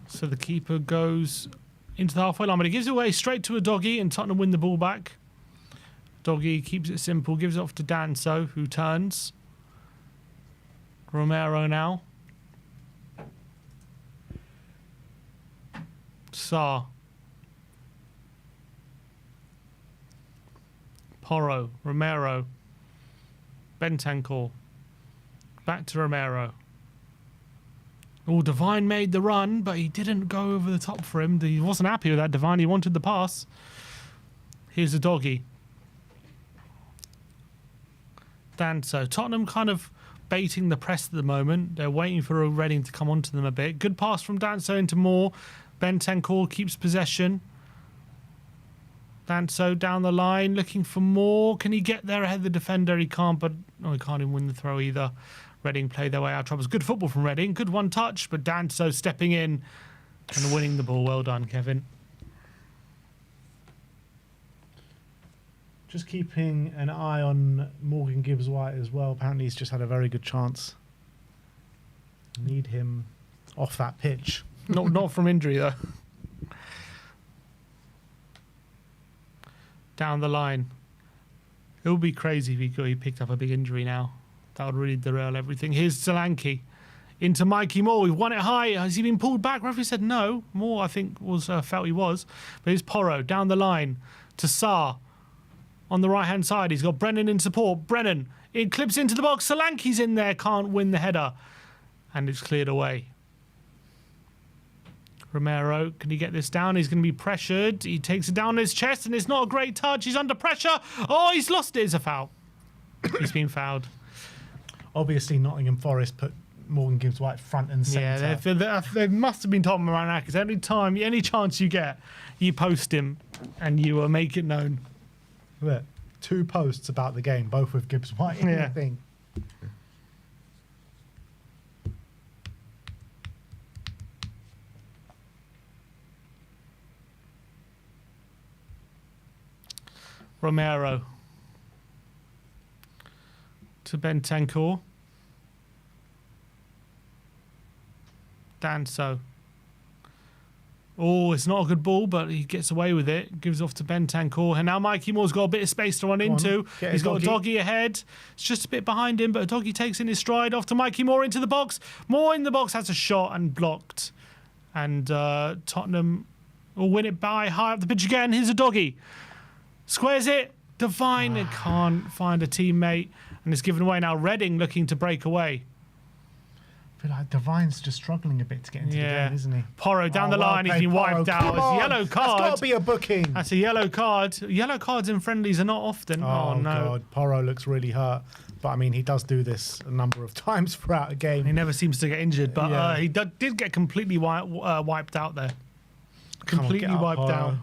So the keeper goes into the halfway line, but he gives it away straight to a doggy, and Tottenham win the ball back. Doggy keeps it simple, gives it off to Danso, who turns. Romero now. Sar. Porro. Romero. Bentancur. Back to Romero. Oh, Divine made the run, but he didn't go over the top for him. He wasn't happy with that, Divine. He wanted the pass. Here's a doggy. Danso. Tottenham kind of baiting the press at the moment. They're waiting for a Reading to come onto them a bit. Good pass from Danso into Moore. Bentancur keeps possession. Danso down the line, looking for more. Can he get there ahead of the defender? He can't, but he can't even win the throw either. Reading play their way out of troubles. Good football from Reading. Good one touch, but Danso stepping in and winning the ball. Well done, Kevin. Just keeping an eye on Morgan Gibbs-White as well. Apparently he's just had a very good chance. Need him off that pitch. Not from injury, though. Down the line. It would be crazy if he picked up a big injury now. That would really derail everything. Here's Solanke. Into Mikey Moore. We've won it high. Has he been pulled back? Referee said no. Moore, I think, was felt he was. But here's Porro down the line to Sarr. On the right-hand side, he's got Brennan in support. Brennan, it clips into the box. Solanke's in there, can't win the header. And it's cleared away. Romero, can he get this down? He's going to be pressured. He takes it down his chest, and it's not a great touch. He's under pressure. Oh, he's lost it. It's a foul. He's been fouled. Obviously, Nottingham Forest put Morgan Gibbs-White front and centre. Yeah, they must have been Tottenham Manakis. Any chance you get, you post him, and you make it known. Look, 2 posts about the game, both with Gibbs-White in the thing. Romero to Bentancur. Danso. Oh, it's not a good ball, but he gets away with it. Gives off to Bentancur. And now Mikey Moore's got a bit of space to run into. He's got a doggy ahead. It's just a bit behind him, but a doggy takes in his stride. Off to Mikey Moore into the box. Moore in the box has a shot and blocked. And Tottenham will win it by high up the pitch again. Here's a doggy. Squares it. Devine can't find a teammate. And it's given away now. Reading looking to break away. I feel like Devine's just struggling a bit to get into the game, isn't he? Porro down the line. He's been wiped out. It's a yellow card. That's got to be a booking. That's a yellow card. Yellow cards in friendlies are not often. Oh, no. God. Porro looks really hurt. But, I mean, he does do this a number of times throughout a game. He never seems to get injured. But he did get completely wiped out there. Completely wiped out.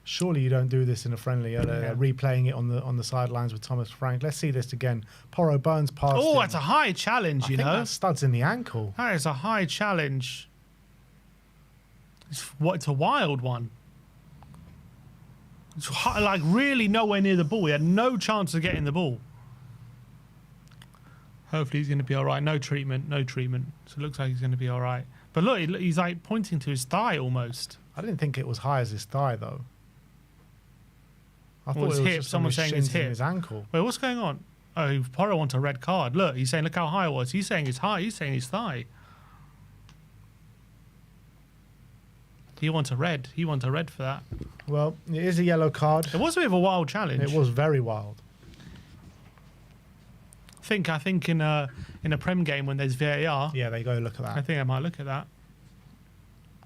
Surely you don't do this in a friendly. They're replaying it on the sidelines with Thomas Frank. Let's see this again. Porro burns past him. That's a high challenge, you know. That studs in the ankle. That is a high challenge. It's a wild one. It's like really nowhere near the ball. He had no chance of getting the ball. Hopefully he's going to be all right. No treatment. So it looks like he's going to be all right. But look, he's like pointing to his thigh almost. I didn't think it was high as his thigh, though. I thought it was hip. just Someone's saying it's hip. His ankle. Wait, what's going on? Oh, Porro wants a red card. Look, he's saying, look how high it was. He's saying it's high. He's saying his thigh. He wants a red. He wants a red for that. Well, it is a yellow card. It was a bit of a wild challenge. It was very wild. I think in a Prem game when there's VAR. Yeah, they go look at that. I think I might look at that.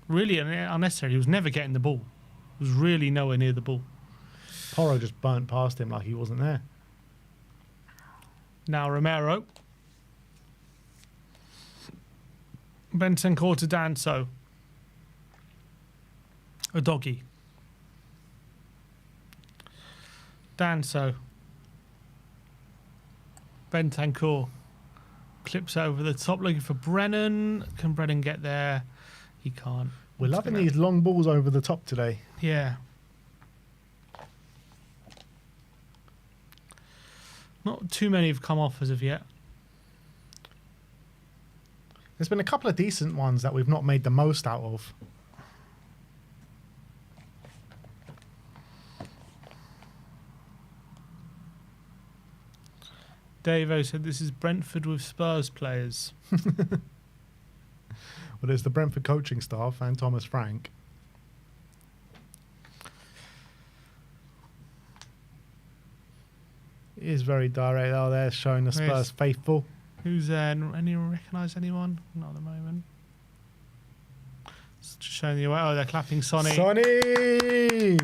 Really unnecessary. He was never getting the ball. He was really nowhere near the ball. Porro just burnt past him like he wasn't there. Now Romero. Bentancur to Danso. A doggy. Danso. Bentancur. Clips over the top looking for Brennan. Can Brennan get there? He can't. We're loving these long balls over the top today. Yeah. Not too many have come off as of yet. There's been a couple of decent ones that we've not made the most out of. Davo said this is Brentford with Spurs players. Well, there's the Brentford coaching staff and Thomas Frank. It is very direct. Oh, they're showing the Spurs faithful. Who's there? Anyone recognise anyone? Not at the moment. It's just showing you. Oh, they're clapping Sonny. Sonny!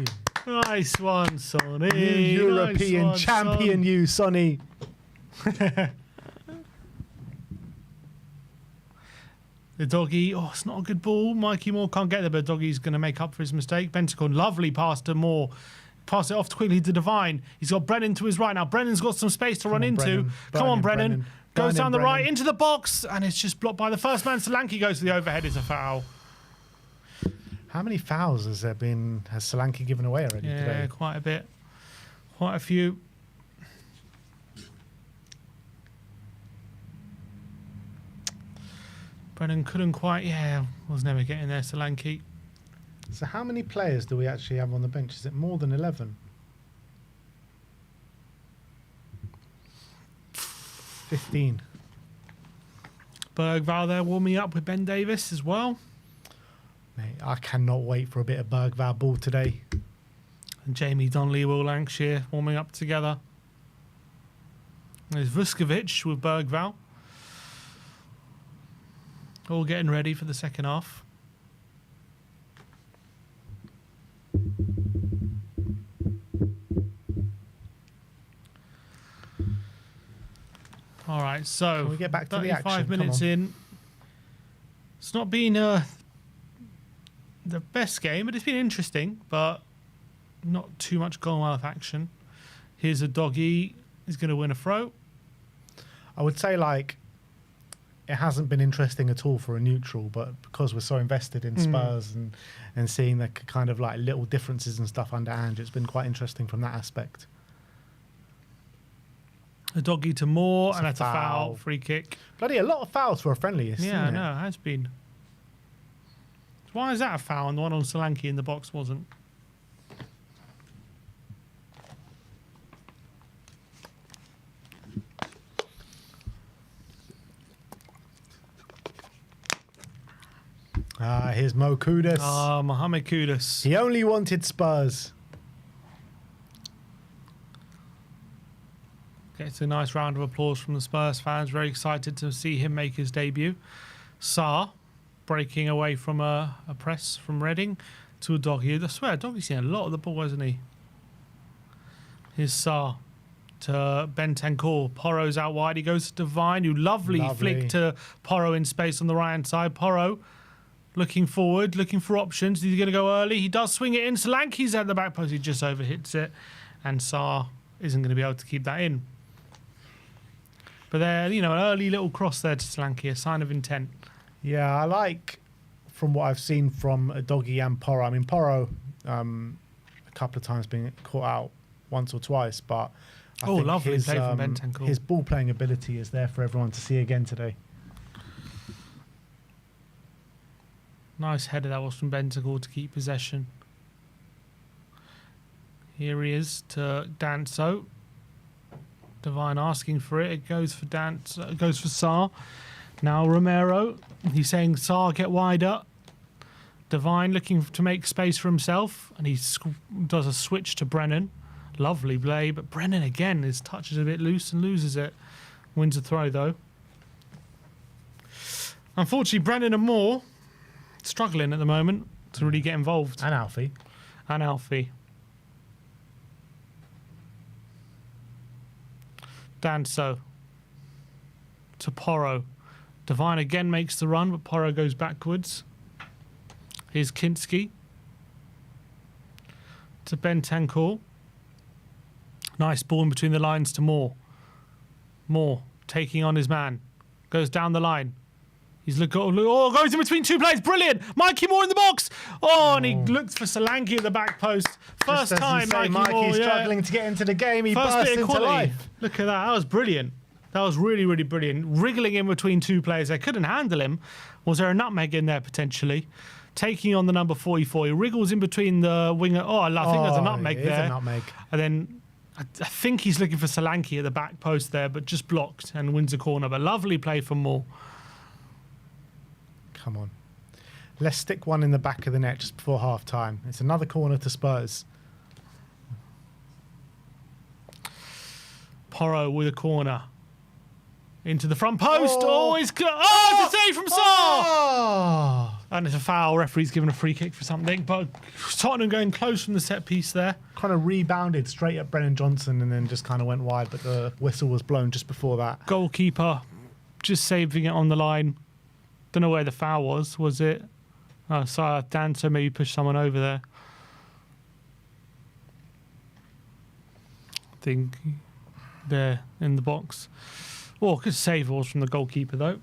Nice one, Sonny. You European champion, you, Sonny. The doggy. Oh, it's not a good ball. Mikey Moore can't get there, but the doggy's going to make up for his mistake. Bentancur, lovely pass to Moore. pass it off quickly to Divine. He's got Brennan to his right now. Brennan's got some space to run into. Come on, Brennan. Goes down the right into the box, and it's just blocked by the first man. Solanke goes to the overhead. It's a foul. How many fouls has Solanke given away already today? Yeah, quite a bit. Quite a few. Brennan couldn't quite, was never getting there, Solanke. So how many players do we actually have on the bench? Is it more than 11? 15. Bergvall there warming up with Ben Davis as well. Mate, I cannot wait for a bit of Bergvall ball today. And Jamie Donnelly, Will Lancashire warming up together. There's Vuskovic with Bergvall. All getting ready for the second half. All right, so can we get back to the action? 35 minutes in. It's not been the best game, but it's been interesting, but not too much Commonwealth action. Here's a doggy. He's going to win a throw. I would say, like, it hasn't been interesting at all for a neutral, but because we're so invested in Spurs and seeing the kind of like little differences and stuff under Ange, it's been quite interesting from that aspect. A doggy to Moore, It's and a that's a foul. foul. Free kick. Bloody a lot of fouls for a friendly. Yeah, I isn't it? know, it has been. Why is that a foul and the one on Solanke in the box wasn't? Here's Mo Kudus. Mohamed Kudus. He only wanted Spurs. Gets a nice round of applause from the Spurs fans. Very excited to see him make his debut. Sarr breaking away from a press from Reading to a doggy. I swear, Doggy's seen a lot of the ball, hasn't he? Here's Sarr to Bentancur. Porro's out wide. He goes to Divine, who lovely flick to Porro in space on the right-hand side. Porro looking forward, looking for options. Is he going to go early? He does swing it in. Solanke's at the back post. He just overhits it. And Sarr isn't going to be able to keep that in. But there, an early little cross there to Solanke, a sign of intent. Yeah, I like, from what I've seen from Doggy and Porro. I mean, Porro a couple of times being caught out once or twice, but I think lovely play from Bentancur. his ball playing ability is there for everyone to see again today. Nice header that was from Bentancur to keep possession. Here he is to Danso. Divine asking for it. It goes for it goes for Sarr. Now Romero. He's saying, Sarr, get wider. Divine looking to make space for himself, and he does a switch to Brennan. Lovely play, but Brennan again, his touch is a bit loose and loses it. Wins a throw though. Unfortunately, Brennan and Moore struggling at the moment to really get involved. And Alfie. Danso to Porro. Divine again makes the run, but Porro goes backwards. Here's Kinski to Bentancur. Nice ball in between the lines to Moore. Moore taking on his man. Goes down the line. He's goes in between two players. Brilliant. Mikey Moore in the box. And he looks for Solanke at the back post. First time Mikey Moore, struggling to get into the game. He burst into life. Look at that. That was brilliant. That was really, really brilliant. Wriggling in between two players. They couldn't handle him. Was there a nutmeg in there potentially? Taking on the number 44. He wriggles in between the winger. I think there's a nutmeg there. A nutmeg. And then I think he's looking for Solanke at the back post there, but just blocked and wins a corner. But lovely play from Moore. Come on. Let's stick one in the back of the net just before half time. It's another corner to Spurs. Porro with a corner. Into the front post. It's a save from Sarr! And it's a foul. Referee's given a free kick for something. But Tottenham going close from the set piece there. Kind of rebounded straight at Brennan Johnson and then just kind of went wide, but the whistle was blown just before that. Goalkeeper just saving it on the line. Don't know where the foul was. Was it? Oh, sorry, Danso maybe pushed someone over there. thing there in the box. Oh, good save was from the goalkeeper, though.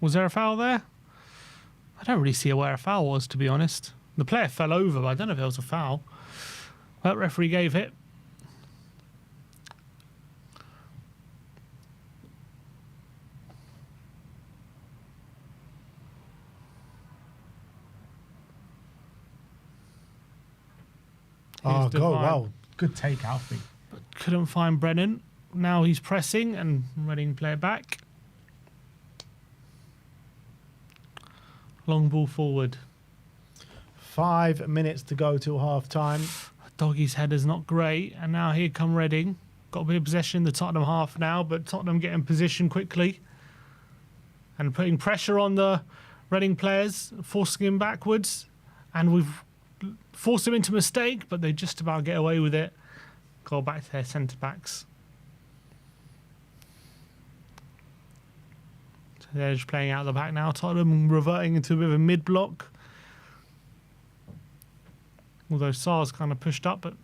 Was there a foul there? I don't really see where a foul was, to be honest. The player fell over, but I don't know if it was a foul. That referee gave it. Oh, the go, VAR. wow. Good take, Alfie. But couldn't find Brennan. Now he's pressing and Reading play it back. Long ball forward. 5 minutes to go till half time. Doggy's header's not great. And now here come Reading. Got a bit of possession in the Tottenham half now, but Tottenham getting position quickly. And putting pressure on the Reading players, forcing him backwards. And we've forced him into mistake, but they just about get away with it. Go back to their centre-backs. So they're just playing out the back now. Tottenham reverting into a bit of a mid-block. Although Sarr's kind of pushed up, but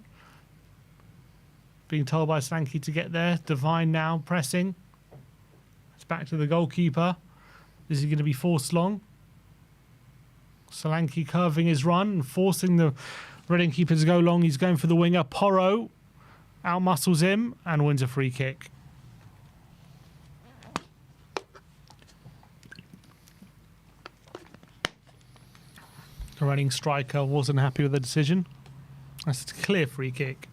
being told by Solanke to get there. Devine now pressing. It's back to the goalkeeper. Is he going to be forced long? Solanke curving his run and forcing the Reading keeper to go long. He's going for the winger. Porro outmuscles him and wins a free kick. The Reading striker wasn't happy with the decision. That's a clear free kick.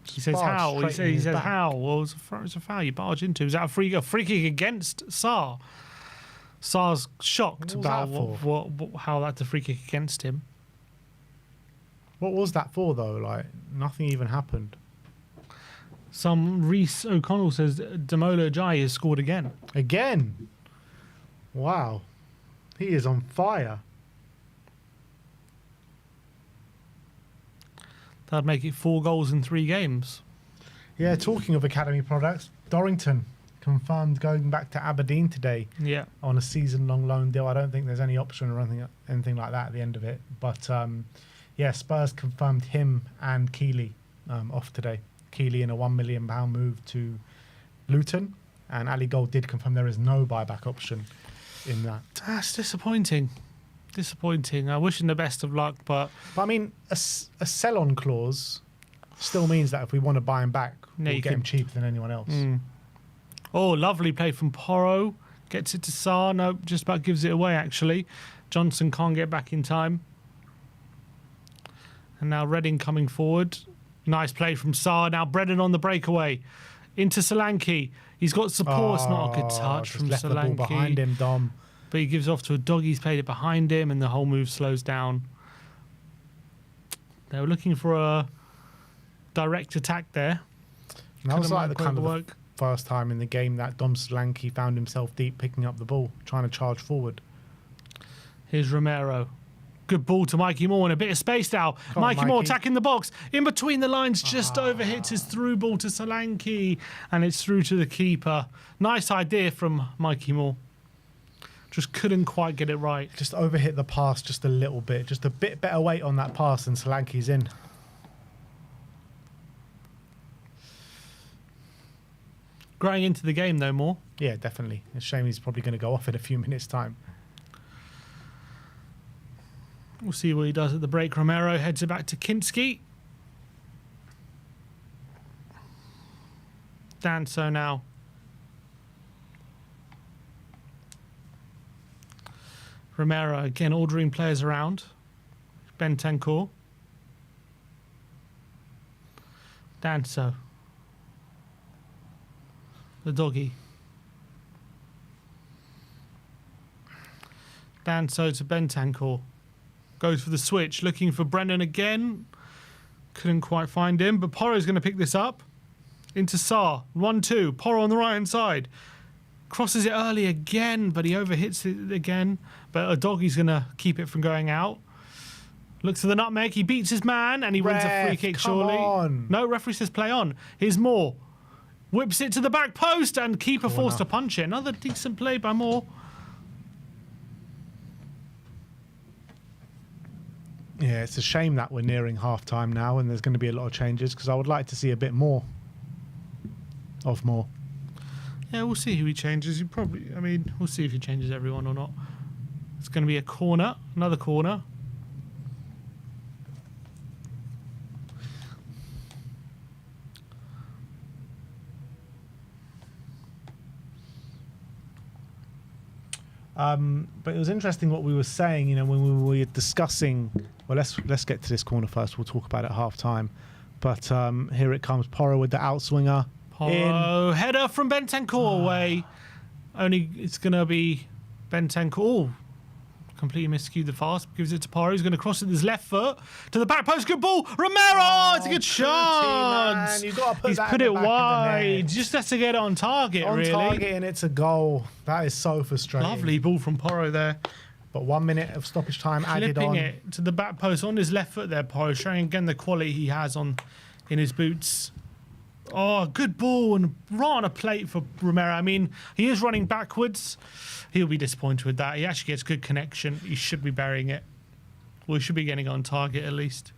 He says how? He says how? Well, it's a foul you barge into. Is that a free kick against Sarr? Sarr's shocked about how that's a free kick against him. What was that for, though? Like, nothing even happened. Some Reece O'Connell says Damola Ajayi has scored again. Again? Wow. He is on fire. That'd make it 4 goals in 3 games. Yeah, talking of academy products, Dorrington confirmed going back to Aberdeen today. Yeah. On a season-long loan deal. I don't think there's any option or anything like that at the end of it. But, yeah, Spurs confirmed him and Keeley off today. Keeley in a £1 million move to Luton. And Ali Gold did confirm there is no buyback option in that. That's disappointing. Disappointing. I wish him the best of luck, but I mean, a sell-on clause still means that if we want to buy him back, we'll get him cheaper than anyone else. Oh, lovely play from Porro. Gets it to Sarr. No, just about gives it away, actually. Johnson can't get back in time. And now Reading coming forward. Nice play from Sarr. Now Brennan on the breakaway. Into Solanke. He's got support. It's not a good touch from left Solanke. The ball behind him, Dom. But he gives off to a dog. He's played it behind him, and the whole move slows down. They were looking for a direct attack there. And that was like the kind of the first time in the game that Dom Solanke found himself deep picking up the ball, trying to charge forward. Here's Romero. Good ball to Mikey Moore and a bit of space now. Mikey Moore attacking the box. In between the lines, just overhits his through ball to Solanke, and it's through to the keeper. Nice idea from Mikey Moore. Just couldn't quite get it right. Just overhit the pass just a little bit. Just a bit better weight on that pass and Solanke's in. Growing into the game, though, Moore. Yeah, definitely. It's a shame he's probably going to go off in a few minutes' time. We'll see what he does at the break. Romero heads it back to Kinski. Danso now. Romero again ordering players around. Bentancur. Danso. The doggy. Danso to Bentancur. Goes for the switch, looking for Brennan again. Couldn't quite find him, but Porro's going to pick this up. Into Sarr. 1-2. Porro on the right-hand side. Crosses it early again, but he overhits it again. But a doggy's going to keep it from going out. Looks for the nutmeg. He beats his man, and he wins a free kick, surely. On. No, referee says play on. Here's Moore. Whips it to the back post, and keeper forced to punch it. Another decent play by Moore. Yeah, it's a shame that we're nearing half time now and there's going to be a lot of changes because I would like to see a bit more of more. Yeah, we'll see who he changes. We'll see if he changes everyone or not. It's going to be a corner, another corner. But it was interesting what we were saying, you know, when we were discussing. Well, let's get to this corner first. We'll talk about it at half time. But here it comes, Porro with the outswinger. Porro, header from Bentancur away. Only it's going to be Bentancur. Oh, completely miscued the pass. Gives it to Porro. He's going to cross it with his left foot to the back post. Good ball. Romero. It's a good chance. You've got to put He's that put in it the back of the wide. net. Just has to get it on target, On really. target, and it's a goal. That is so frustrating. Lovely ball from Porro there. But 1 minute of stoppage time added Flipping on. it to the back post on his left foot there, Porro, showing again the quality he has in his boots. Oh, good ball and right on a plate for Romero. I mean, he is running backwards. He'll be disappointed with that. He actually gets good connection. He should be burying it. Well, he should be getting on target at least.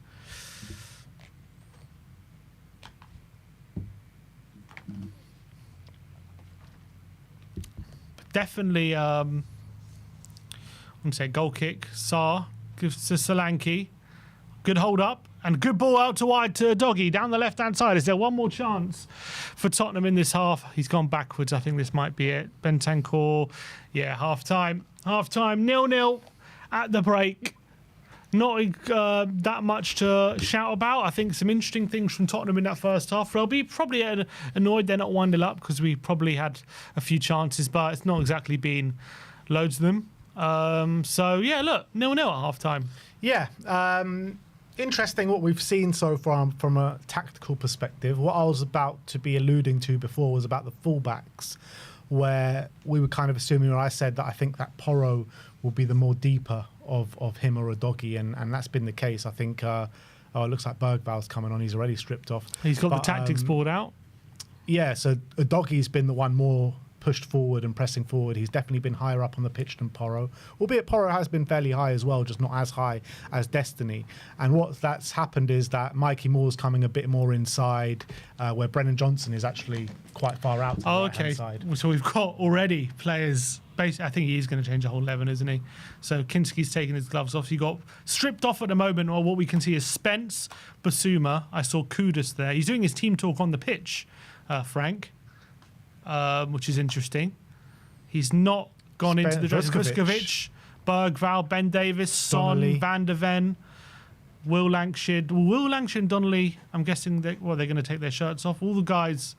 But definitely, I'm going to say goal kick. Saar gives to Solanke. Good hold up. And good ball out to wide to Doggy down the left-hand side. Is there one more chance for Tottenham in this half? He's gone backwards. I think this might be it. Bentancur. Yeah, half-time. Half-time. 0-0 at the break. Not that much to shout about. I think some interesting things from Tottenham in that first half. They'll be probably annoyed they're not 1-0 up because we probably had a few chances, but it's not exactly been loads of them. So, yeah, look, 0-0 at half-time. Yeah. Interesting what we've seen so far from a tactical perspective. What I was about to be alluding to before was about the fullbacks, where we were kind of assuming, or I said that I think that Porro will be the more deeper of him or a Doggy, and that's been the case. I think, it looks like Bergval's coming on. He's already stripped off. He's got the tactics board out. Yeah, so a Doggy's been the one more pushed forward and pressing forward. He's definitely been higher up on the pitch than Porro, albeit Porro has been fairly high as well, just not as high as Destiny. And what that's happened is that Mikey Moore's coming a bit more inside, where Brennan Johnson is actually quite far out to the right-hand side. So we've got already players. Basically, I think he's going to change the whole 11, isn't he? So Kinski's taking his gloves off. You got stripped off at the moment, or what we can see is Spence, Basuma. I saw Kudus there. He's doing his team talk on the pitch, Frank. Which is interesting. He's not gone into the dressing room. Vuskovic, Bergval, Ben Davis, Son, Donnelly. Van der Ven, Will Lankshire. Will Lankshire and Donnelly, I'm guessing they're going to take their shirts off. All the guys,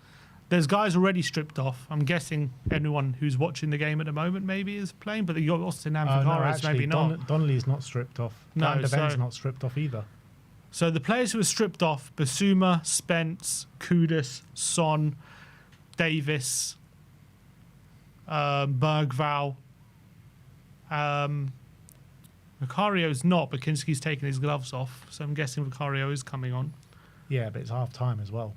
there's guys already stripped off. I'm guessing anyone who's watching the game at the moment maybe is playing, but you got Austin and Vicaris, maybe not. Donnelly's not stripped off. No, Van der Ven's not stripped off either. So the players who are stripped off, Basuma, Spence, Kudus, Son, Davis, Bergval. Vicario's not, but Kinski's taken his gloves off, so I'm guessing Vicario is coming on. Yeah, but it's half time as well.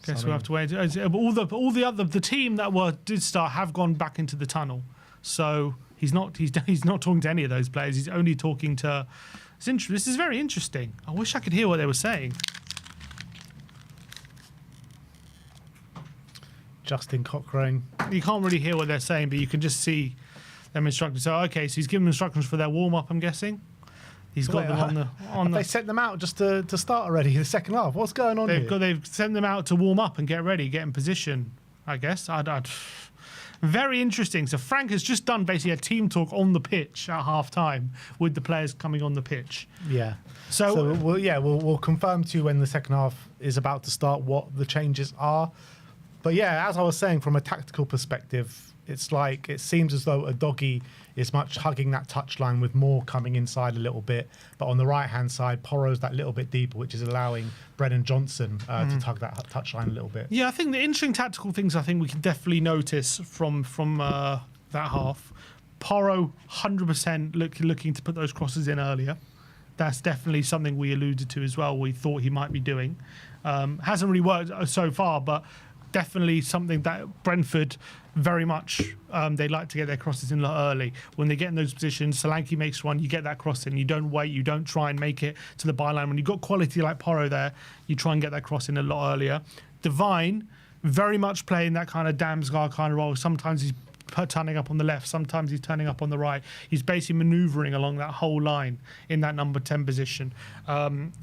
Guess we'll have to wait. All the team that did start have gone back into the tunnel, so he's not talking to any of those players. He's only talking to. This is very interesting. I wish I could hear what they were saying. Justin Cochrane. You can't really hear what they're saying, but you can just see them instructing. So, okay, so he's giving them instructions for their warm-up, I'm guessing. He's got them on the... They sent them out just to start already in the second half. What's going on here? They've sent them out to warm up and get ready, get in position, I guess. Very interesting. So Frank has just done basically a team talk on the pitch at half-time with the players coming on the pitch. Yeah. So we'll confirm to you when the second half is about to start what the changes are. But yeah, as I was saying, from a tactical perspective, it's like it seems as though a Doggy is much hugging that touchline with Moore coming inside a little bit. But on the right-hand side, Porro's that little bit deeper, which is allowing Brennan Johnson to tug that touchline a little bit. Yeah, I think the interesting tactical things I think we can definitely notice from that half. Porro 100% looking to put those crosses in earlier. That's definitely something we alluded to as well. We thought he might be doing. Hasn't really worked so far, but definitely something that Brentford very much they like to get their crosses in a lot early. When they get in those positions, Solanke makes one, you get that cross in. You don't wait, you don't try and make it to the byline. When you've got quality like Porro there, you try and get that cross in a lot earlier. Devine, very much playing that kind of Damsgaard kind of role. Sometimes he's turning up on the left, sometimes he's turning up on the right. He's basically manoeuvring along that whole line in that number 10 position.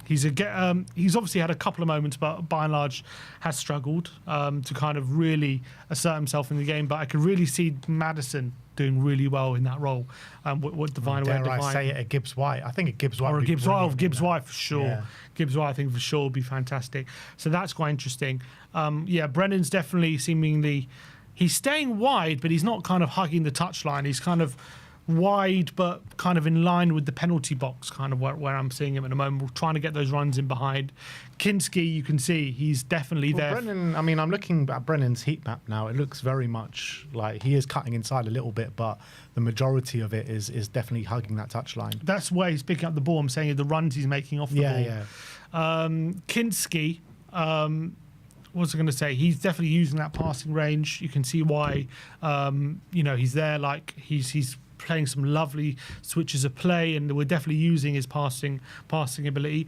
He's obviously had a couple of moments, but by and large has struggled to kind of really assert himself in the game. But I could really see Maddison doing really well in that role. What Devine, dare I say it, a Gibbs White? I think a Gibbs White. Or a would be Gibbs White, brilliant Gibbs in that. White for sure. Yeah. Gibbs White, I think for sure would be fantastic. So that's quite interesting. Brennan's definitely seemingly. He's staying wide, but he's not kind of hugging the touchline. He's kind of wide, but kind of in line with the penalty box, kind of where I'm seeing him at the moment. We're trying to get those runs in behind. Kinski, you can see he's definitely there. Brennan, I mean, I'm looking at Brennan's heat map now. It looks very much like he is cutting inside a little bit, but the majority of it is definitely hugging that touchline. That's where he's picking up the ball. I'm saying the runs he's making off the ball. Yeah. Kinski, what was I going to say? He's definitely using that passing range. You can see why, he's there. Like he's playing some lovely switches of play, and we're definitely using his passing ability.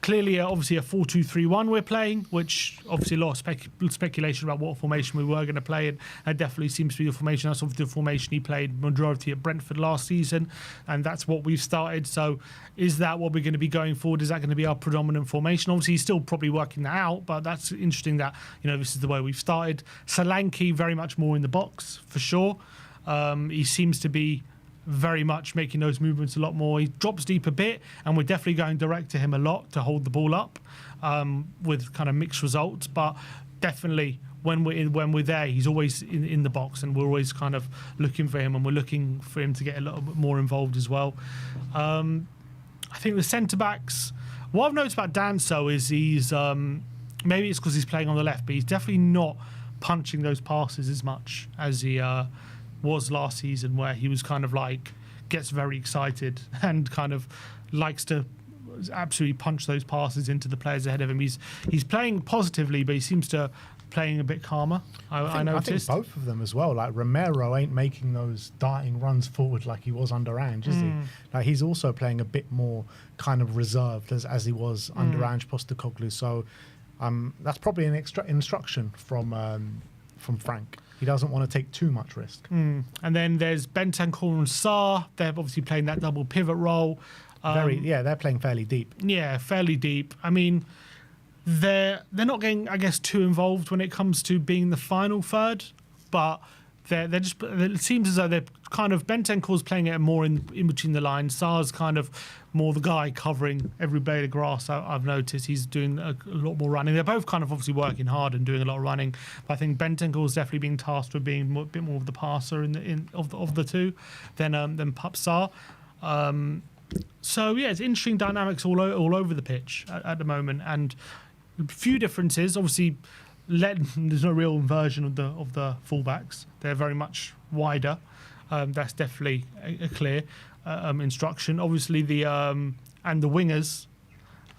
Clearly, obviously, a 4-2-3-1 we're playing, which obviously a lot of speculation about what formation we were going to play, and that definitely seems to be the formation. That's obviously the formation he played majority at Brentford last season, and that's what we've started. So is that what we're going to be going forward? Is that going to be our predominant formation? Obviously, he's still probably working that out, but that's interesting that, this is the way we've started. Solanke very much more in the box, for sure. He seems to be very much making those movements a lot more. He drops deep a bit, and we're definitely going direct to him a lot to hold the ball up, with kind of mixed results. But definitely when we're there, he's always in the box, and we're always kind of looking for him, and we're looking for him to get a little bit more involved as well. I think the centre backs. What I've noticed about Danso is he's maybe it's because he's playing on the left, but he's definitely not punching those passes as much as he was last season, where he was kind of like gets very excited and kind of likes to absolutely punch those passes into the players ahead of him. He's playing positively, but he seems to playing a bit calmer. I noticed. I think both of them as well. Like Romero ain't making those darting runs forward like he was under Ange, is he? Like he's also playing a bit more kind of reserved as he was under Ange Postecoglou. So that's probably an extra instruction from Frank. He doesn't want to take too much risk. And then there's Bentancur and Sarr. They're obviously playing that double pivot role. They're playing fairly deep. Yeah, fairly deep. I mean, they're not getting, I guess, too involved when it comes to being the final third, but they're just. It seems as though they're kind of Bentancur's playing it more in between the lines. Sarr's kind of more the guy covering every blade of grass. I've noticed he's doing a lot more running. They're both kind of obviously working hard and doing a lot of running, but I think Bentancur's definitely being tasked with being a bit more of the passer of the two than Pup Sarr. So yeah, it's interesting dynamics all over the pitch at the moment, and a few differences. Obviously, there's no real inversion of the fullbacks. They're very much wider. That's definitely a clear instruction. Obviously, the wingers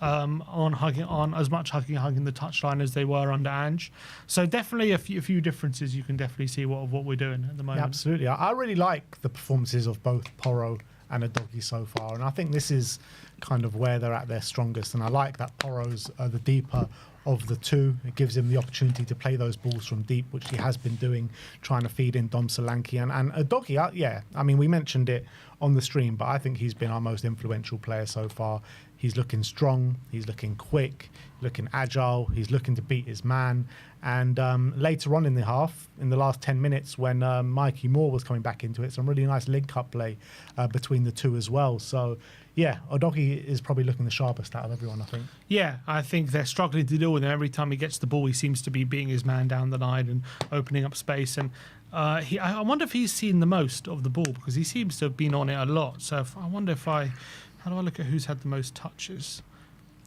on as much hugging the touchline as they were under Ange. So definitely a few differences. You can definitely see what we're doing at the moment. Yeah, absolutely. I really like the performances of both Porro and Udogie so far, and I think this is kind of where they're at their strongest. And I like that Porro's the deeper of the two. It gives him the opportunity to play those balls from deep, which he has been doing, trying to feed in Dom Solanke. And Udogie, I mean, we mentioned it on the stream, but I think he's been our most influential player so far. He's looking strong, he's looking quick, looking agile, he's looking to beat his man. And later on in the half, in the last 10 minutes, when Mikey Moore was coming back into it, some really nice link-up play between the two as well. So, yeah, Udogie is probably looking the sharpest out of everyone, I think. Yeah, I think they're struggling to deal with him. Every time he gets the ball, he seems to be being his man down the line and opening up space. And I wonder if he's seen the most of the ball, because he seems to have been on it a lot. So I wonder how do I look at who's had the most touches?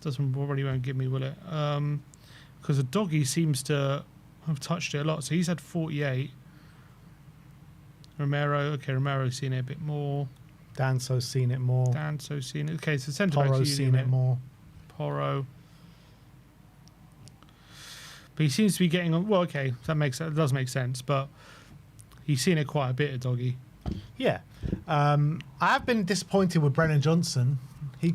Probably won't give me, will it? Because Udogie seems to have touched it a lot. So he's had 48. Romero's seen it a bit more. Danso's seen it more. Okay, so centre backs Porro's seen it more. Porro. But he seems to be getting on. Well, okay, that does make sense. But he's seen it quite a bit, a doggy. Yeah. I have been disappointed with Brennan Johnson. He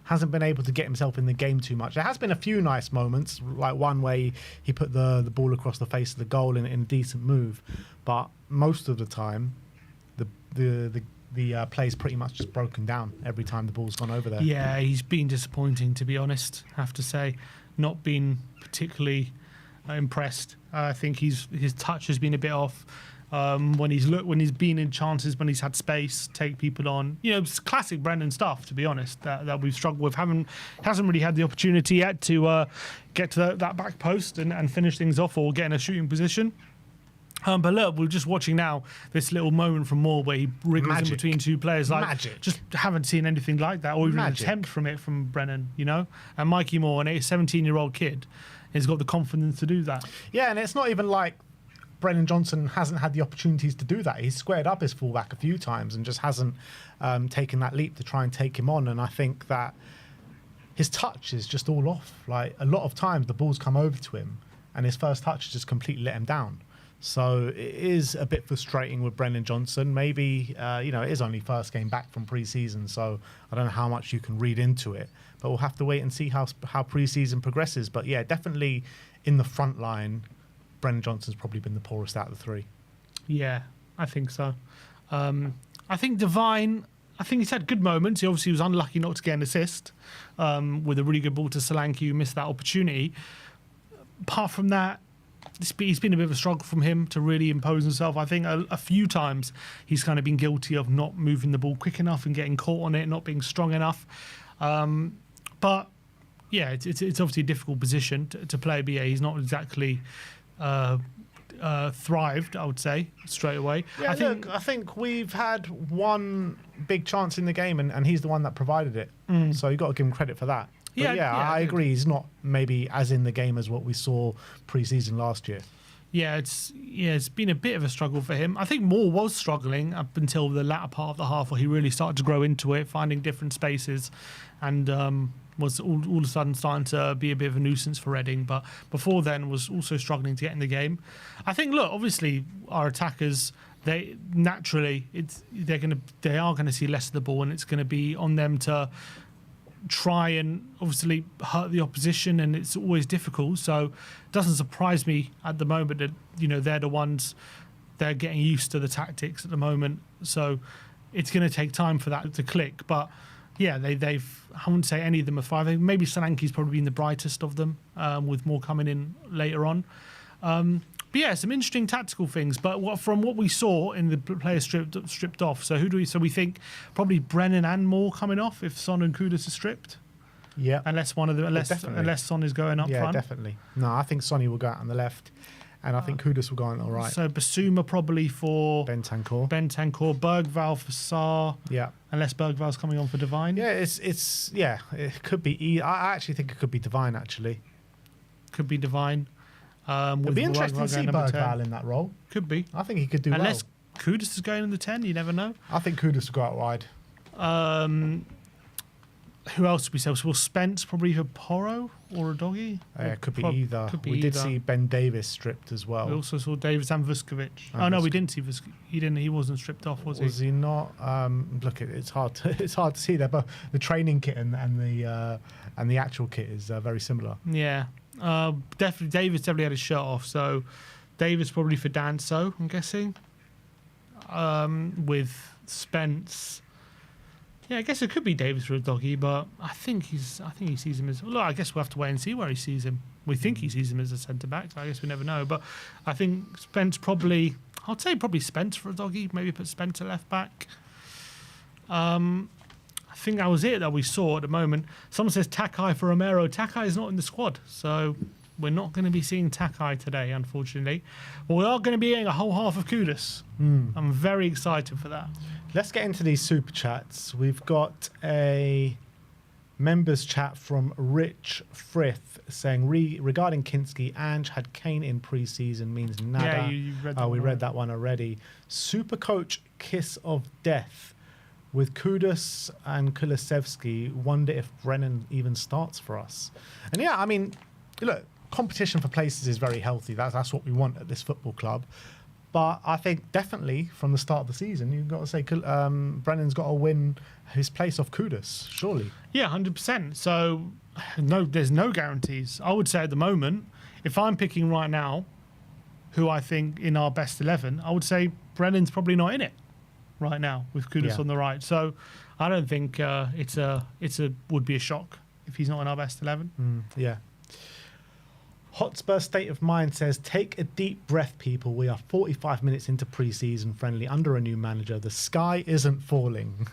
hasn't been able to get himself in the game too much. There has been a few nice moments, like one way he put the ball across the face of the goal in a decent move. But most of the time, the play's pretty much just broken down every time the ball's gone over there. Yeah, he's been disappointing, to be honest, I have to say. Not been particularly impressed. I think his touch has been a bit off. When he's been in chances, when he's had space, take people on. It's classic Brendan stuff, to be honest, that we've struggled with. Hasn't really had the opportunity yet to get to that back post and finish things off or get in a shooting position. But look, we're just watching now this little moment from Moore where he wriggles in between two players. Just haven't seen anything like that, or even an attempt from Brennan, And Mikey Moore, a 17-year-old kid, has got the confidence to do that. Yeah, and it's not even like Brennan Johnson hasn't had the opportunities to do that. He's squared up his fullback a few times and just hasn't taken that leap to try and take him on. And I think that his touch is just all off. Like, a lot of times the ball's come over to him and his first touch just completely let him down. So it is a bit frustrating with Brennan Johnson. Maybe, it is only first game back from pre-season, so I don't know how much you can read into it. But we'll have to wait and see how pre-season progresses. But yeah, definitely in the front line, Brennan Johnson's probably been the poorest out of the three. Yeah, I think so. I think Devine, he's had good moments. He obviously was unlucky not to get an assist with a really good ball to Solanke, who missed that opportunity. Apart from that, it's been a bit of a struggle from him to really impose himself. I think a few times he's kind of been guilty of not moving the ball quick enough and getting caught on it, not being strong enough. But yeah, it's obviously a difficult position to play. But yeah, he's not exactly thrived, I would say, straight away. Yeah, I think we've had one big chance in the game, and he's the one that provided it. So you've got to give him credit for that. But I agree. He's not maybe as in the game as what we saw pre-season last year. Yeah, it's been a bit of a struggle for him. I think Moore was struggling up until the latter part of the half, where he really started to grow into it, finding different spaces, and was all of a sudden starting to be a bit of a nuisance for Reading. But before then, was also struggling to get in the game. I think, look, obviously our attackers, they are gonna see less of the ball, and it's going to be on them to try and obviously hurt the opposition, and it's always difficult. So it doesn't surprise me at the moment that they're the ones, they're getting used to the tactics at the moment. So it's going to take time for that to click. But yeah, they've I wouldn't say any of them are five. Maybe Solanke's probably been the brightest of them, with more coming in later on. But yeah, some interesting tactical things. But from what we saw in the players stripped off, so we think probably Brennan and Moore coming off if Son and Kudus are stripped. Yeah, unless one of them, unless Son is going up front. Yeah, definitely. No, I think Sonny will go out on the left, and I think Kudus will go on the right. So Basuma probably for Bentancur, Bergval for Sarr. Yeah, unless Bergval's coming on for Devine. Yeah, it could be. I actually think it could be Devine. Actually, could be Devine. It'd be interesting to see Bergval in that role. Could be. I think he could do unless Kudus is going in the 10, you never know. I think Kudus will go out wide. Who else would we say? Will Spence probably for Porro or a doggy? It could be either. We did see Ben Davis stripped as well. We also saw Davis and Vuskovic. No, we didn't see Vuskovic. He wasn't stripped off, was he? Was he not? Look, it's hard to see there, but the training kit and the actual kit is very similar. Yeah. Davis definitely had his shirt off, so Davis probably for Danso, I'm guessing. With Spence, yeah, I guess it could be Davis for a doggy, but I think he sees him as. Well, I guess we'll have to wait and see where he sees him. We think he sees him as a centre back, so I guess we never know. But I think Spence probably. I'd say probably Spence for a doggy. Maybe put Spence at left back. I think that was it that we saw at the moment. Someone says Takai for Romero. Takai is not in the squad, so we're not going to be seeing Takai today, unfortunately. But we are going to be getting a whole half of Kudus. I'm very excited for that. Let's get into these super chats. We've got a members chat from Rich Frith saying, regarding Kinski, Ange had Kane in pre-season means nada. Yeah, you read that one. We read that one already. Super coach kiss of death. With Kudus and Kulusevski, wonder if Brennan even starts for us. And yeah, I mean, look, competition for places is very healthy. That's what we want at this football club. But I think definitely from the start of the season, you've got to say Brennan's got to win his place off Kudus, surely. Yeah, 100%. So, no, there's no guarantees. I would say at the moment, if I'm picking right now who I think in our best 11, I would say Brennan's probably not in it right now with Kudus on the right. So, I don't think would be a shock if he's not in our best 11. Yeah. Hotspur State of Mind says, take a deep breath, people. We are 45 minutes into pre-season friendly under a new manager. The sky isn't falling.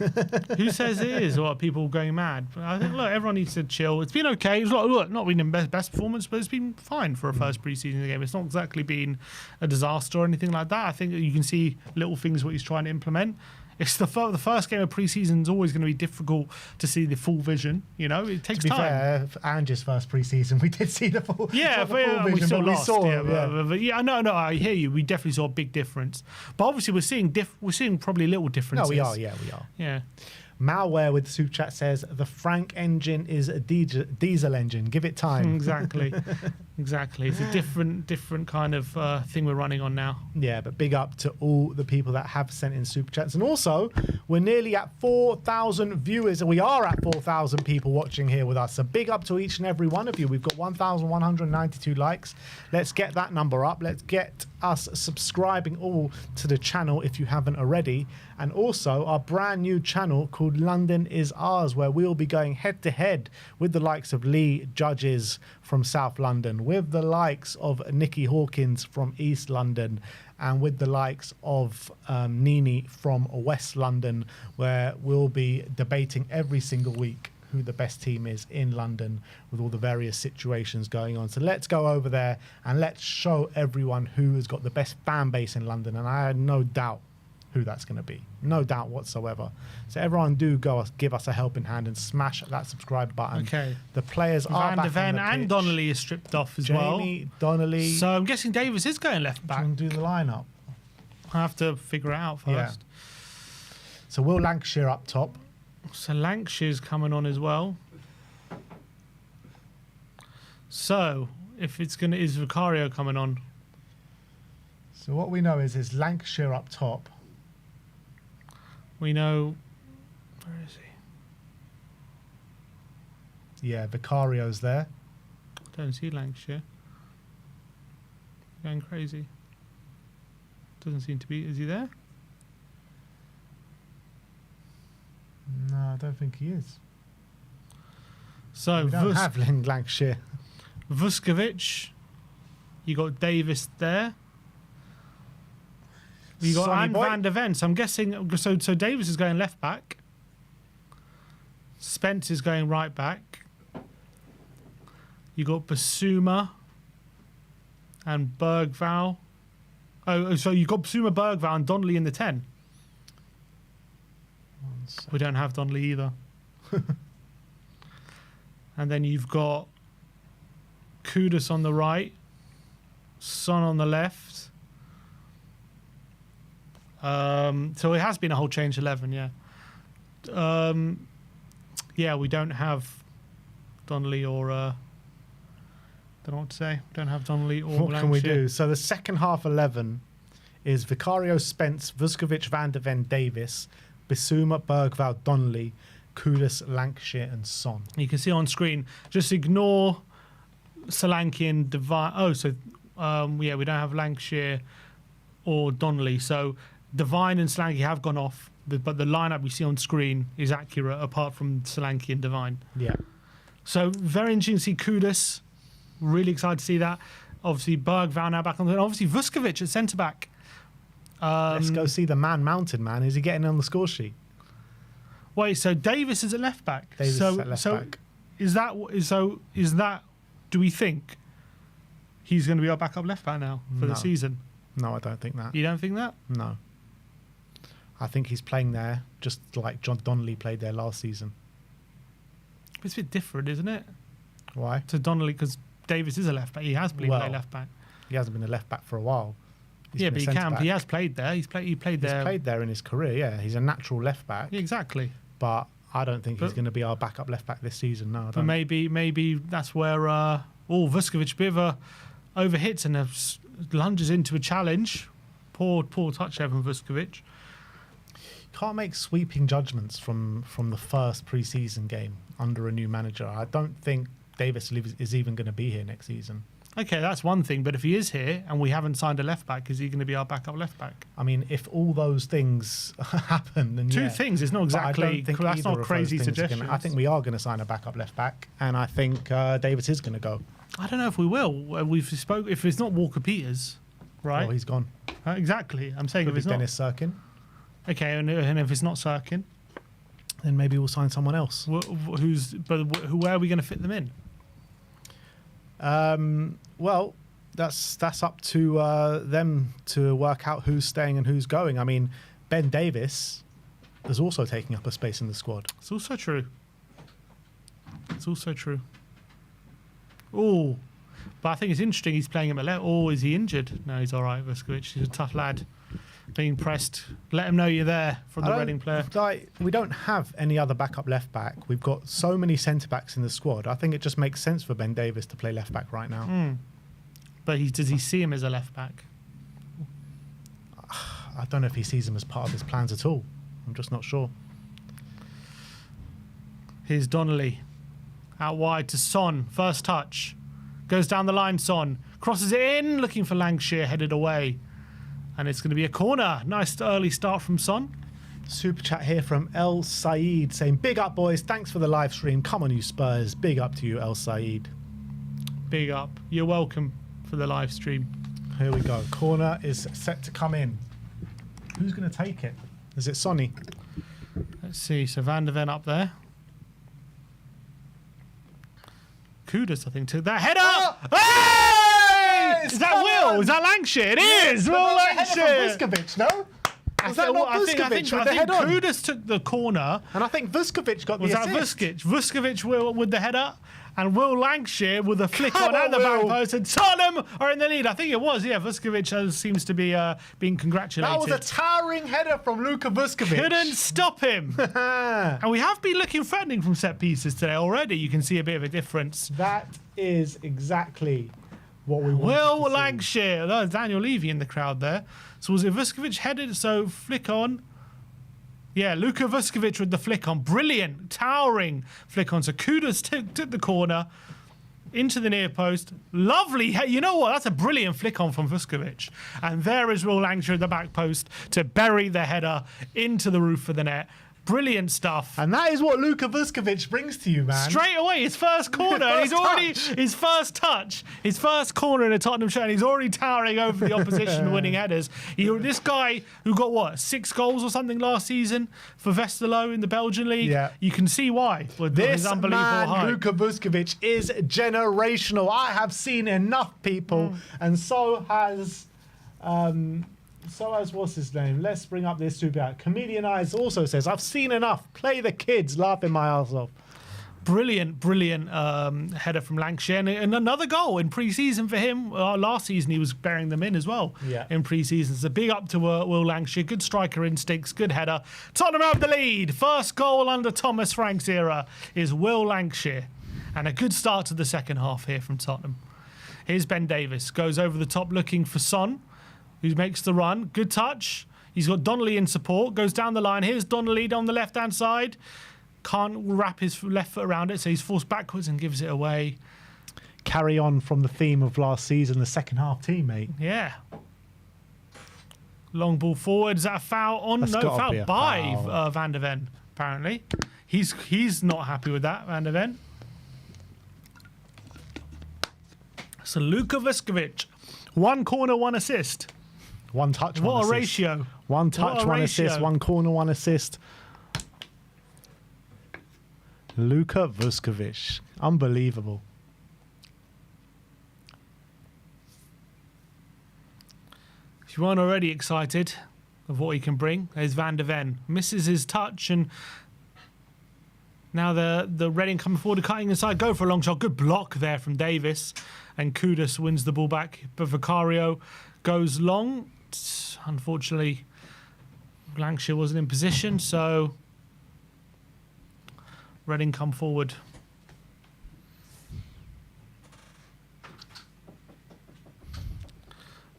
Who says it is? Or are people going mad? I think, look, everyone needs to chill. It's been okay. It's not been the best performance, but it's been fine for a first pre-season game. It's not exactly been a disaster or anything like that. I think you can see little things what he's trying to implement. It's the first game of pre-season is always going to be difficult to see the full vision. You know, it takes time. To be fair, for Ange's first pre-season, we did see the full. Yeah, the full vision, we still lost. But I hear you. We definitely saw a big difference. But obviously, we're seeing probably a little differences. No, we are. Yeah, we are. Yeah. Malware with super chat says the Frank engine is a diesel engine. Give it time. Exactly. It's a different kind of thing we're running on now. Yeah, but big up to all the people that have sent in super chats. And also, we're nearly at 4,000 viewers. We are at 4,000 people watching here with us. So big up to each and every one of you. We've got 1,192 likes. Let's get that number up. Let's get us subscribing all to the channel if you haven't already. And also our brand new channel called London is Ours, where we'll be going head to head with the likes of Lee Judges from South London, with the likes of Nikki Hawkins from East London, and with the likes of Nini from West London, where we'll be debating every single week who the best team is in London with all the various situations going on. So let's go over there and let's show everyone who has got the best fan base in London. And I had no doubt who that's going to be. No doubt whatsoever. So everyone do give us a helping hand and smash that subscribe button. Okay. The players are Van back de Ven on the and pitch. Donnelly is stripped off as well. Jamie, Donnelly. So I'm guessing Davis is going left back. Do the lineup. I have to figure it out first. Yeah. So Will Lancashire up top. So Lancashire's coming on as well. So if it's gonna, is Vicario coming on? So what we know is Lancashire up top. We know, where is he? Yeah, Vicario's there. Don't see Lancashire. Going crazy. Doesn't seem to be. Is he there? No, I don't think he is. So We don't have Lancashire. Vuskovic. You got Davis there. You got Sonny and Boy. Van de Ven. So I'm guessing. So Davis is going left back. Spence is going right back. You got Basuma and Bergval. Oh, so you got Basuma, Bergval, and Donnelly in the 10. We don't have Donnelly either. And then you've got Kudus on the right, Son on the left. So it has been a whole change 11, yeah. Yeah, we don't have Donnelly or don't know what to say. We don't have Donnelly or What can we Lancashire. do? So the second half 11 is Vicario, Spence, Vuskovic, Van de Ven, Davis, Bissouma, Bergval, Donnelly, Kudus, Lancashire, and Son. You can see on screen. Just ignore Solanke and Devine. Oh, so yeah, we don't have Lancashire or Donnelly. So Devine and Solanke have gone off, but the lineup we see on screen is accurate, apart from Solanke and Devine. Yeah. So very interesting to see Kudus. Really excited to see that. Obviously, Bergval now back on the. Obviously, Vuskovic at centre back. Let's go see the man mounted, man. Is he getting on the score sheet? Wait, so Davis is at left back. Davis so, is at left so back. Is that? Do we think he's going to be our backup left back now for the No. season? No, I don't think that. You don't think that? No. I think he's playing there just like John Donnelly played there last season. It's a bit different, isn't it? Why? To Donnelly, because Davis is a left back. He has played left back. He hasn't been a left back for a while. He's Yeah, been but a he can. centre-back. He has played there. He played there. He's played there in his career, yeah. He's a natural left back. Yeah, exactly. But I don't think he's But- going to be our backup left back this season. No, I But don't. maybe that's where Oh, Vuskovic, bit of a overhits and lunges into a challenge. Poor touch there from Vuskovic. Can't make sweeping judgments from the first pre-season game under a new manager. I don't think Davis is even going to be here next season. Okay, that's one thing. But if he is here and we haven't signed a left back, is he going to be our backup left back? I mean, if all those things happen, then Two things. It's not exactly. That's not a crazy suggestion. I think we are going to sign a backup left back, and I think Davis is going to go. I don't know if we will. We've spoke. If it's not Walker Peters, right? Well, he's gone. Exactly. I'm saying Could if it's be not Dennis Sirkin. Okay, and if it's not Sirkin, then maybe we'll sign someone else. Where are we going to fit them in? Well, that's up to them to work out who's staying and who's going. I mean, Ben Davis is also taking up a space in the squad. It's also true. Oh, but I think it's interesting he's playing him at left. Oh, is he injured? No, he's all right, Vuskovic. He's a tough lad. Being pressed. Let him know you're there from the Reading player. We don't have any other backup left back. We've got so many centre backs in the squad. I think it just makes sense for Ben Davis to play left back right now. But does he see him as a left back? I don't know if he sees him as part of his plans at all. I'm just not sure. Here's Donnelly. Out wide to Son. First touch. Goes down the line, Son. Crosses it in, looking for Lancashire, headed away. And it's going to be a corner. Nice early start from Son. Super chat here from El Saeed saying, big up, boys. Thanks for the live stream. Come on, you Spurs. Big up to you, El Saeed. Big up. You're welcome for the live stream. Here we go. Corner is set to come in. Who's going to take it? Is it Sonny? Let's see. So Van der Ven up there. Kudus, I think, took that header. Oh! Hey! Is that Will? Is that Lancashire? It is. Will Lancashire. Vuskovic, no? Was that not Vuskovic with the head on? Kudus took the corner. And I think Vuskovic got the assist. Was that Vuskovic? Vuskovic with the header. And Will Lancashire with a flick on at the back post, and Tottenham are in the lead. I think it was, yeah. Vuskovic seems to be being congratulated. That was a towering header from Luka Vuskovic. Couldn't stop him. And we have been looking threatening from set pieces today already. You can see a bit of a difference. That is exactly what we want. Will Lancashire. There's Daniel Levy in the crowd there. So was it Vuskovic headed? So flick on. Yeah, Luka Vuskovic with the flick on. Brilliant, towering flick on. So Kudus took the corner into the near post. Lovely. You know what? That's a brilliant flick on from Vuskovic. And there is Will Lancashire at the back post to bury the header into the roof of the net. Brilliant stuff. And that is what Luka Vuskovic brings to you, man. Straight away, his first corner. And he's already his first corner in a Tottenham shirt, and he's already towering over the opposition, winning headers. This guy who got what, 6 goals or something last season for Westerlo in the Belgian league. Yeah. You can see why. With his unbelievable height. Luka Vuskovic is generational. I have seen enough people, and so has. What's his name? Let's bring up this super out. Comedian Eyes also says, I've seen enough. Play the kids. Laughing my ass off. Brilliant header from Lancashire. And another goal in pre-season for him. Last season, he was bearing them in as well in pre-season. So big up to Will Lancashire. Good striker instincts. Good header. Tottenham have the lead. First goal under Thomas Frank's era is Will Lancashire. And a good start to the second half here from Tottenham. Here's Ben Davis. Goes over the top looking for Son, who makes the run. Good touch. He's got Donnelly in support. Goes down the line. Here's Donnelly on the left-hand side. Can't wrap his left foot around it, so he's forced backwards and gives it away. Carry on from the theme of last season, the second half team, mate. Yeah. Long ball forward. Is that a foul on? That's no, foul by foul. Van der Ven, apparently. He's not happy with that, Van der Ven. So Luka Vuskovic. 1 corner, 1 assist. 1 touch, 1 what assist. A ratio. 1 touch, 1 assist, 1 corner, 1 assist. Luka Vuskovic. Unbelievable. If you weren't already excited of what he can bring, there's Van der Ven. Misses his touch, and now the Reading coming forward, cutting inside, go for a long shot. Good block there from Davis. And Kudus wins the ball back. But Vicario goes long. Unfortunately, Lancashire wasn't in position, so Reading come forward.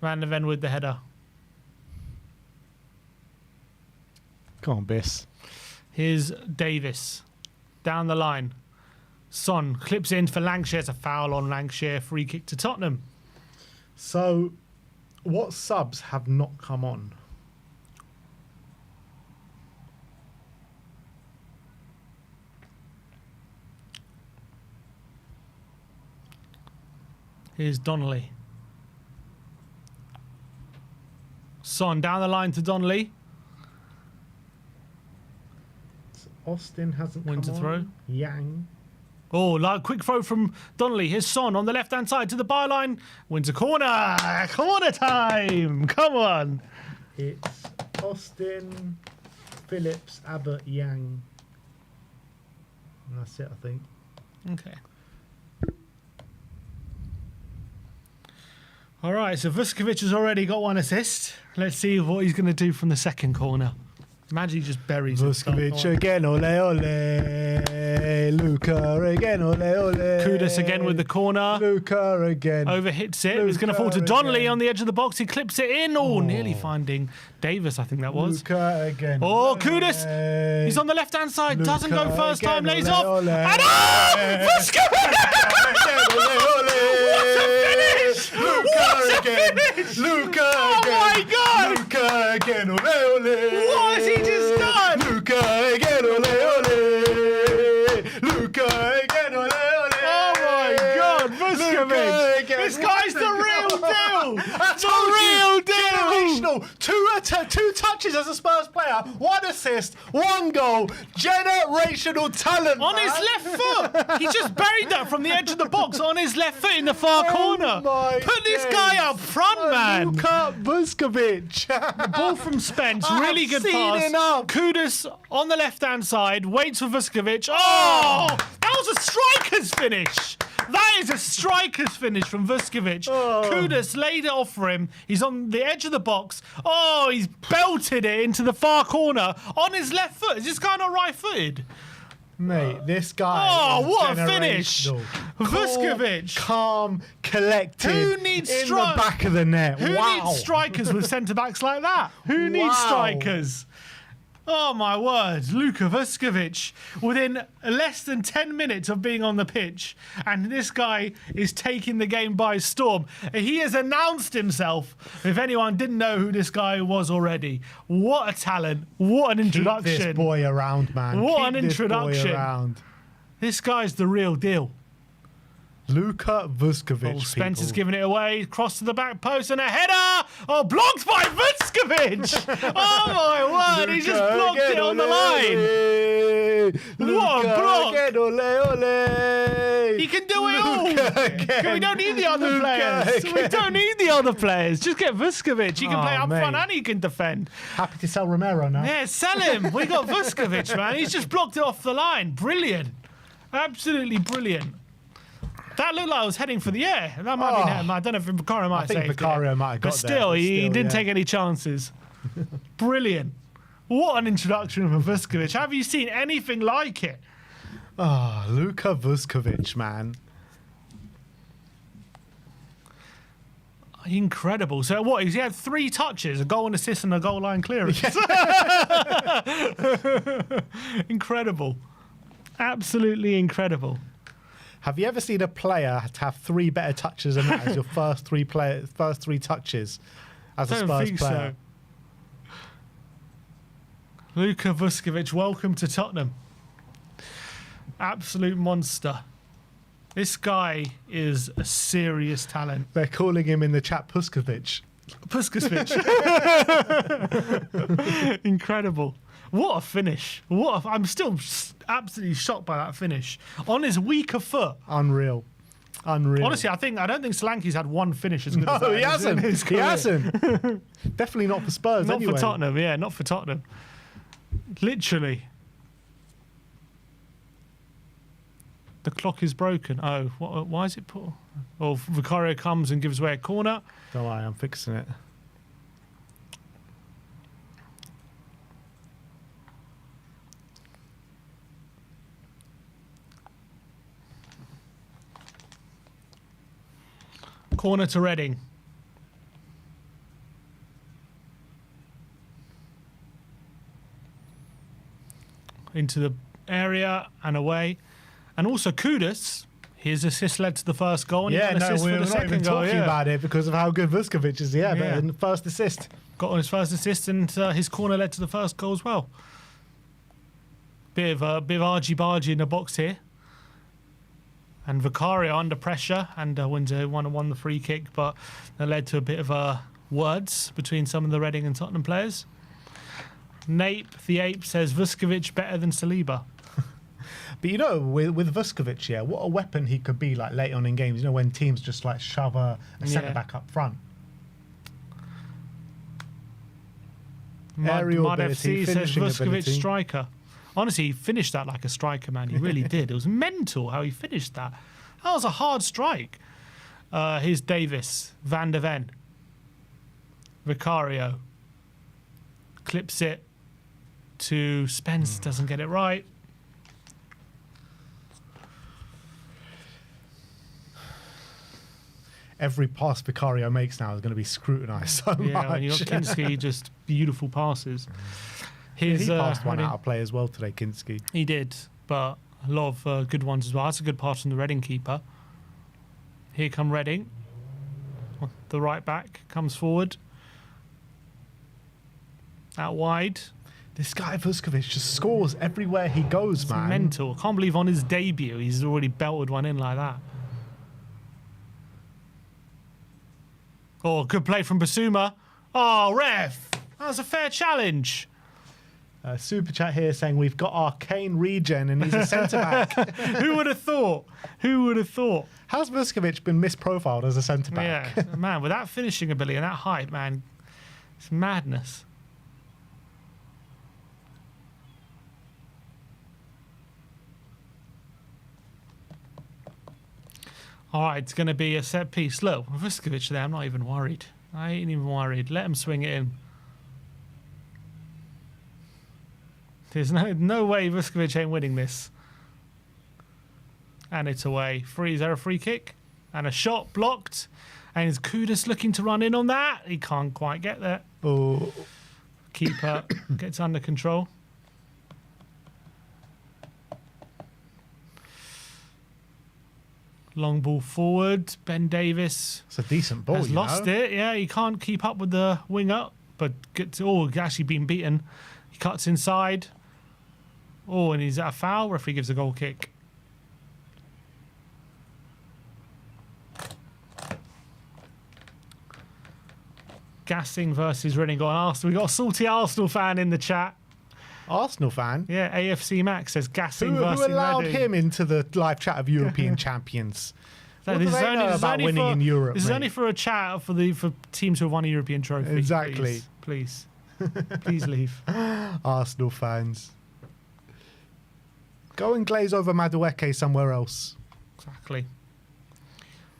Van de Ven with the header. Come on, Biss. Here's Davis. Down the line. Son clips in for Lancashire. It's a foul on Lancashire. Free kick to Tottenham. So, what subs have not come on? Here's Donnelly. Son down the line to Donnelly. Austin hasn't Win come to on. throw. Yang. Oh, like quick throw from Donnelly. Here's Son on the left-hand side to the byline. Wins a corner. Corner time. Come on. It's Austin, Phillips, Abbott, Yang. And that's it, I think. Okay. All right, so Vuskovic has already got 1 assist. Let's see what he's going to do from the second corner. Imagine he just buries it. Vuskovic again, ole ole. Luca again, ole ole. Kudus again with the corner. Luca again. Overhits it. It's going to fall to Luca Donnelly again. on the edge of the box. He clips it in. Oh, nearly finding Davis, I think that was. Luca again. Oh, Kudus. He's on the left-hand side. Doesn't go Luca first again, time. Lays ole, off. ole. And oh! Vuskovic! What a finish! Luca Oh again. my God! Luca again. Ole ole. What has he just done? Luca again. Ole ole. Luca again. Ole ole. Oh my God, Vuskovic! This guy's the real deal! The real deal! Generational. Two touches as a Spurs player. 1 assist. 1 goal. Generational talent. On his left foot! He just buried that from the edge of the box on his left foot in the far corner. my Put this days. guy up front, man! Luka Vuskovic. Ball from Spence, I really have good seen pass. enough. Kudus on the left-hand side, waits for Vuskovic. Oh! That was a striker's finish! That is a striker's finish from Vuskovic. Kudus laid it off for him. He's on the edge of the box. Oh, he's belted it into the far corner on his left foot. Is this guy not right-footed? Mate, this guy. Oh, is what a finish. generational. Vuskovic. Calm, collected. Who needs in the back of the net? Who wow. needs strikers with centre-backs like that? Who needs Wow. strikers? Oh, my word. Luka Vuskovic within less than 10 minutes of being on the pitch. And this guy is taking the game by storm. He has announced himself, if anyone didn't know who this guy was already. What a talent. What an Keep introduction. this boy around, man. What Keep an this boy introduction. around. This guy's the real deal. Luka Vuskovic. Oh, Spence is people. giving it away. Cross to the back post and a header. Oh, blocked by Vuskovic. Oh, my word. He just Luka blocked again, it on the ole, line. ole. What a Luka block. again, ole, ole. He can do it all. again. We don't need the other Luka players. We again. don't need the other players. Just get Vuskovic. He can play Oh, up front mate. and he can defend. Happy to sell Romero now. Yeah, sell him. We got Vuskovic, man. He's just blocked it off the line. Brilliant. Absolutely brilliant. That looked like I was heading for the air. That might be him. I don't know if Vicario might I think have saved Vicario it. might have got But there, still, but he still, didn't yeah. take any chances. Brilliant. What an introduction from Vuskovic. Have you seen anything like it? Ah, Luka Vuskovic, man. Incredible. So what? He had 3 touches, a goal and assist and a goal line clearance. Incredible. Absolutely incredible. Have you ever seen a player to have 3 better touches than that as your first 3 touches as a I don't Spurs think player? so. Luka Vuskovic, welcome to Tottenham. Absolute monster. This guy is a serious talent. They're calling him in the chat Puskovic. Puskovic. Incredible. What a finish. I'm still absolutely shocked by that finish. On his weaker foot. Unreal. Honestly, I don't think Solanke's had one finish as good as No, that he hasn't. in his He career. hasn't. Definitely not for Spurs Not anyway. for Tottenham, yeah, not for Tottenham. Literally. The clock is broken. Oh, why is it put? Oh, Vicario comes and gives away a corner. Don't worry, I'm fixing it. Corner to Reading. into the area and away. And also Kudus, his assist led to the first goal. And he got an assist for we're the not second even goal. talking about it because of how good Vuskovic is. But in the first assist. Got on his first assist, and his corner led to the first goal as well. Bit of argy-bargy in the box here. And Vicario under pressure, and won the free kick, but that led to a bit of words between some of the Reading and Tottenham players. Nape, the ape, says Vuskovic better than Saliba. But you know, with Vuskovic, what a weapon he could be like late on in games. You know, when teams just like shove a centre back up front. Mud FC says Vuskovic striker. Honestly, he finished that like a striker, man. He really did. It was mental how he finished that. That was a hard strike. Here's Davis, Van de Ven, Vicario. Clips it to Spence, doesn't get it right. Every pass Vicario makes now is going to be scrutinised so much. Yeah, and you got Kinski, just beautiful passes. He passed one out of play as well today, Kinski. He did, but a lot of good ones as well. That's a good pass from the Reading keeper. Here come Reading. The right back comes forward. Out wide. This guy Vuskovic just scores everywhere he goes, It's man. mental. I can't believe on his debut he's already belted one in like that. Oh, good play from Basuma. Oh, ref. That was a fair challenge. Super chat here saying we've got our Kane regen and he's a centre-back. Who would have thought? Who would have thought? How's Vuskovic been misprofiled as a centre-back? Yeah, man, with that finishing ability and that height, man, it's madness. All right, it's going to be a set piece. Look, Vuskovic there, I'm not even worried. I ain't even worried. Let him swing it in. There's no way Vuskovic ain't winning this. And it's away. Is there a free kick? And a shot blocked. And is Kudus looking to run in on that? He can't quite get there. Oh. Keeper gets under control. Long ball forward. Ben Davis It's a decent ball, has lost it. Yeah, he can't keep up with the winger, but actually been beaten. He cuts inside. Oh, and he's at a foul. Referee gives a goal kick. Gassing versus Reading got an Arsenal. We got a salty Arsenal fan in the chat. Arsenal fan? Yeah, AFC Max says Gassing Who versus allowed Reading. him into the live chat of European champions? What This do is they know about winning in Europe, This is mate? only for a chat for teams who have won a European trophy. Exactly. Please. Please leave. Arsenal fans. Go and glaze over Madueke somewhere else. Exactly.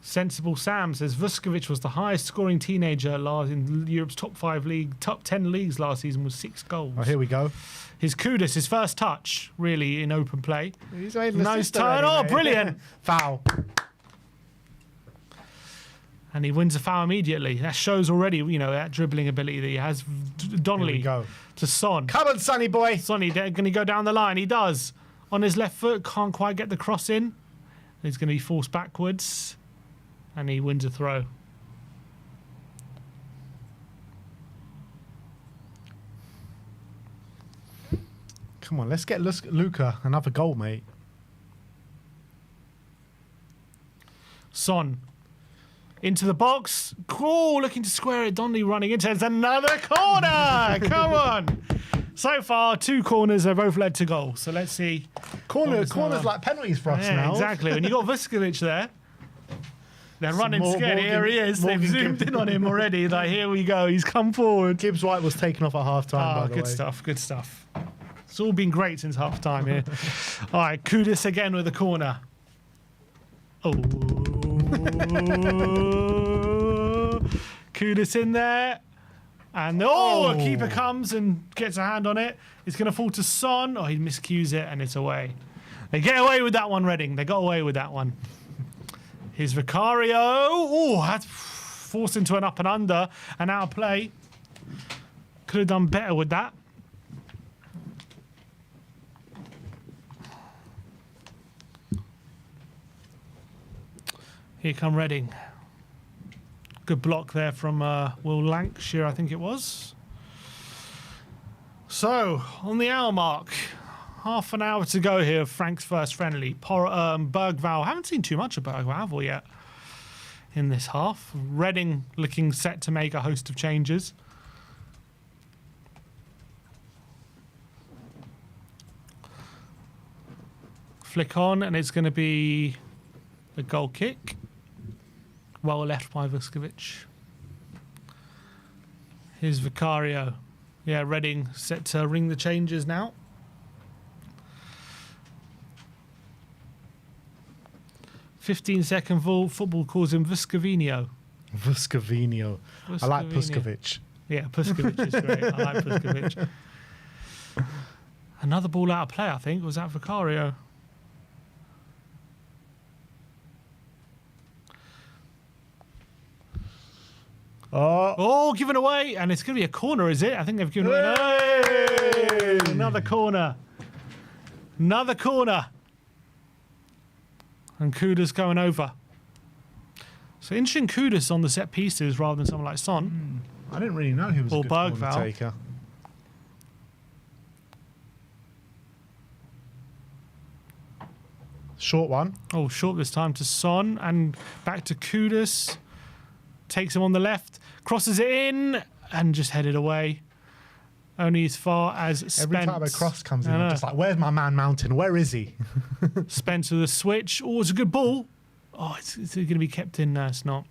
Sensible Sam says Vuskovic was the highest scoring teenager in Europe's top 10 leagues last season with 6 goals. Oh, here we go. His Kudus, his first touch, really in open play. He's made an Nice assist turn. already, Oh, mate. brilliant. Foul. And he wins a foul immediately. That shows already, that dribbling ability that he has. Donnelly Here we go. to Son. Come on, Sonny boy. Sonny, going to go down the line. He does. On his left foot, can't quite get the cross in. He's going to be forced backwards. And he wins a throw. Come on, let's get Luca another goal, mate. Son. Into the box. Oh, looking to square it. Donnelly running into it. It's another corner. Come on. So far, 2 corners have both led to goal. So let's see. Corners like penalties for us now. Exactly. When you got Vuskovic there, they're running scared. Here he is. They've zoomed in on him already. Like, here we go. He's come forward. Gibbs White was taken off at half time, by the way. Good stuff. Good stuff. It's all been great since half time here. All right, Kudus again with a corner. Oh. Kudus in there. And a keeper comes and gets a hand on it. It's going to fall to Son. Oh, he miscues it and it's away. They get away with that one, Reading. They got away with that one. Here's Vicario. Oh, that's forced into an up and under and out of play. Could have done better with that. Here come Reading. Good block there from Will Lancashire, I think it was. So, on the hour mark, half an hour to go here of Frank's first friendly. Bergvall, haven't seen too much of Bergvall, have we, yet? In this half. Reading looking set to make a host of changes. Flick on, and it's going to be a goal kick. Well left by Vuskovic. Here's Vicario. Yeah, Reading set to ring the changes now. (15-second) football calls him Vuskovinho. Vuskovinho. I like Puskovic. Yeah, Puskovic is great. I like Puskovic. Another ball out of play, I think. Was that Vicario? Oh, given away. And it's going to be a corner, is it? I think they've given away. Hey! Another corner. Another corner. And Kudus going over. So interesting Kudus on the set pieces rather than someone like Son. I didn't really know he was a good corner taker. Short one. Oh, short this time to Son. And back to Kudus. Takes him on the left. Crosses it in. And just headed away. Only as far as Spence. Every time a cross comes in, I'm just like, where's my man Mountain? Where is he? Spence with a switch. Oh, it's a good ball. Oh, it's going to be kept in. No, it's not.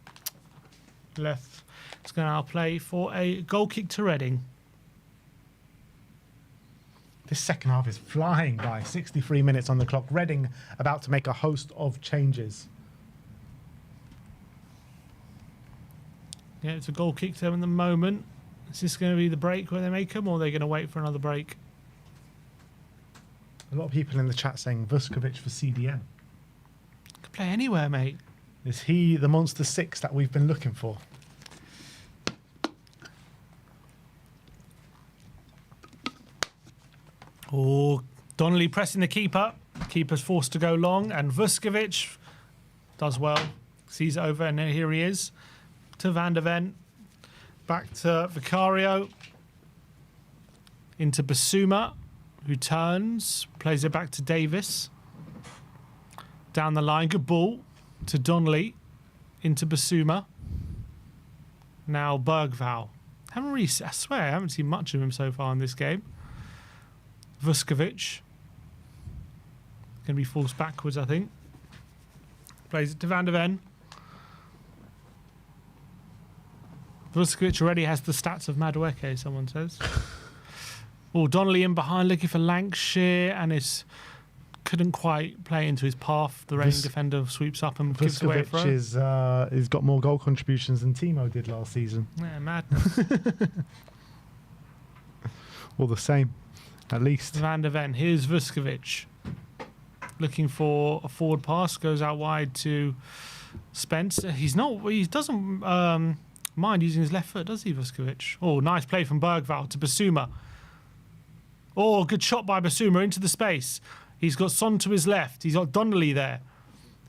Left. It's going to outplay for a goal kick to Reading. This second half is flying by. 63 minutes on the clock. Reading about to make a host of changes. Yeah, it's a goal kick to them in the moment. Is this going to be the break where they make them, or are they going to wait for another break? A lot of people in the chat saying Vuskovic for CDM. Could play anywhere, mate. Is he the Monster 6 that we've been looking for? Oh, Donnelly pressing the keeper. Keeper's forced to go long, and Vuskovic does well. Sees it over, and here he is. To Van der Ven. Back to Vicario. Into Basuma, who turns. Plays it back to Davis. Down the line, good ball. To Donnelly. Into Basuma. Now Bergvall. I swear I haven't seen much of him so far in this game. Vuskovic. Going to be forced backwards, I think. Plays it to Van der Ven. Vuskovic already has the stats of Madueke, someone says. Oh, Donnelly in behind looking for Lancashire, and couldn't quite play into his path. The Reading defender sweeps up and gives away a throw. Vuskovic has got more goal contributions than Timo did last season. Yeah, madness. All the same, at least. Van der Ven. Here's Vuskovic. Looking for a forward pass. Goes out wide to Spence. He doesn't mind using his left foot, does he, Vuskovic? Oh, nice play from Bergvall to Basuma. Oh, good shot by Basuma into the space. He's got Son to his left. He's got Donnelly there.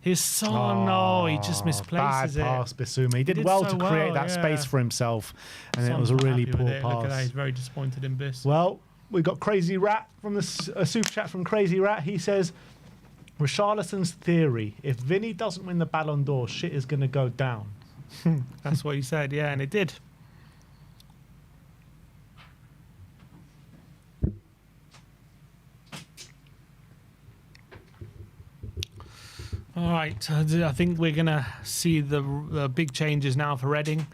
His Son, he just misplaces bad pass, Basuma. He did well to create that space for himself, and it was a really poor pass. Look at that, he's very disappointed in Biss. Well, we got Crazy Rat from the super chat from Crazy Rat. He says, Richarlison's theory: if Vinny doesn't win the Ballon d'Or, shit is going to go down. That's what he said, yeah, and it did. All right, I think we're going to see the big changes now for Reading.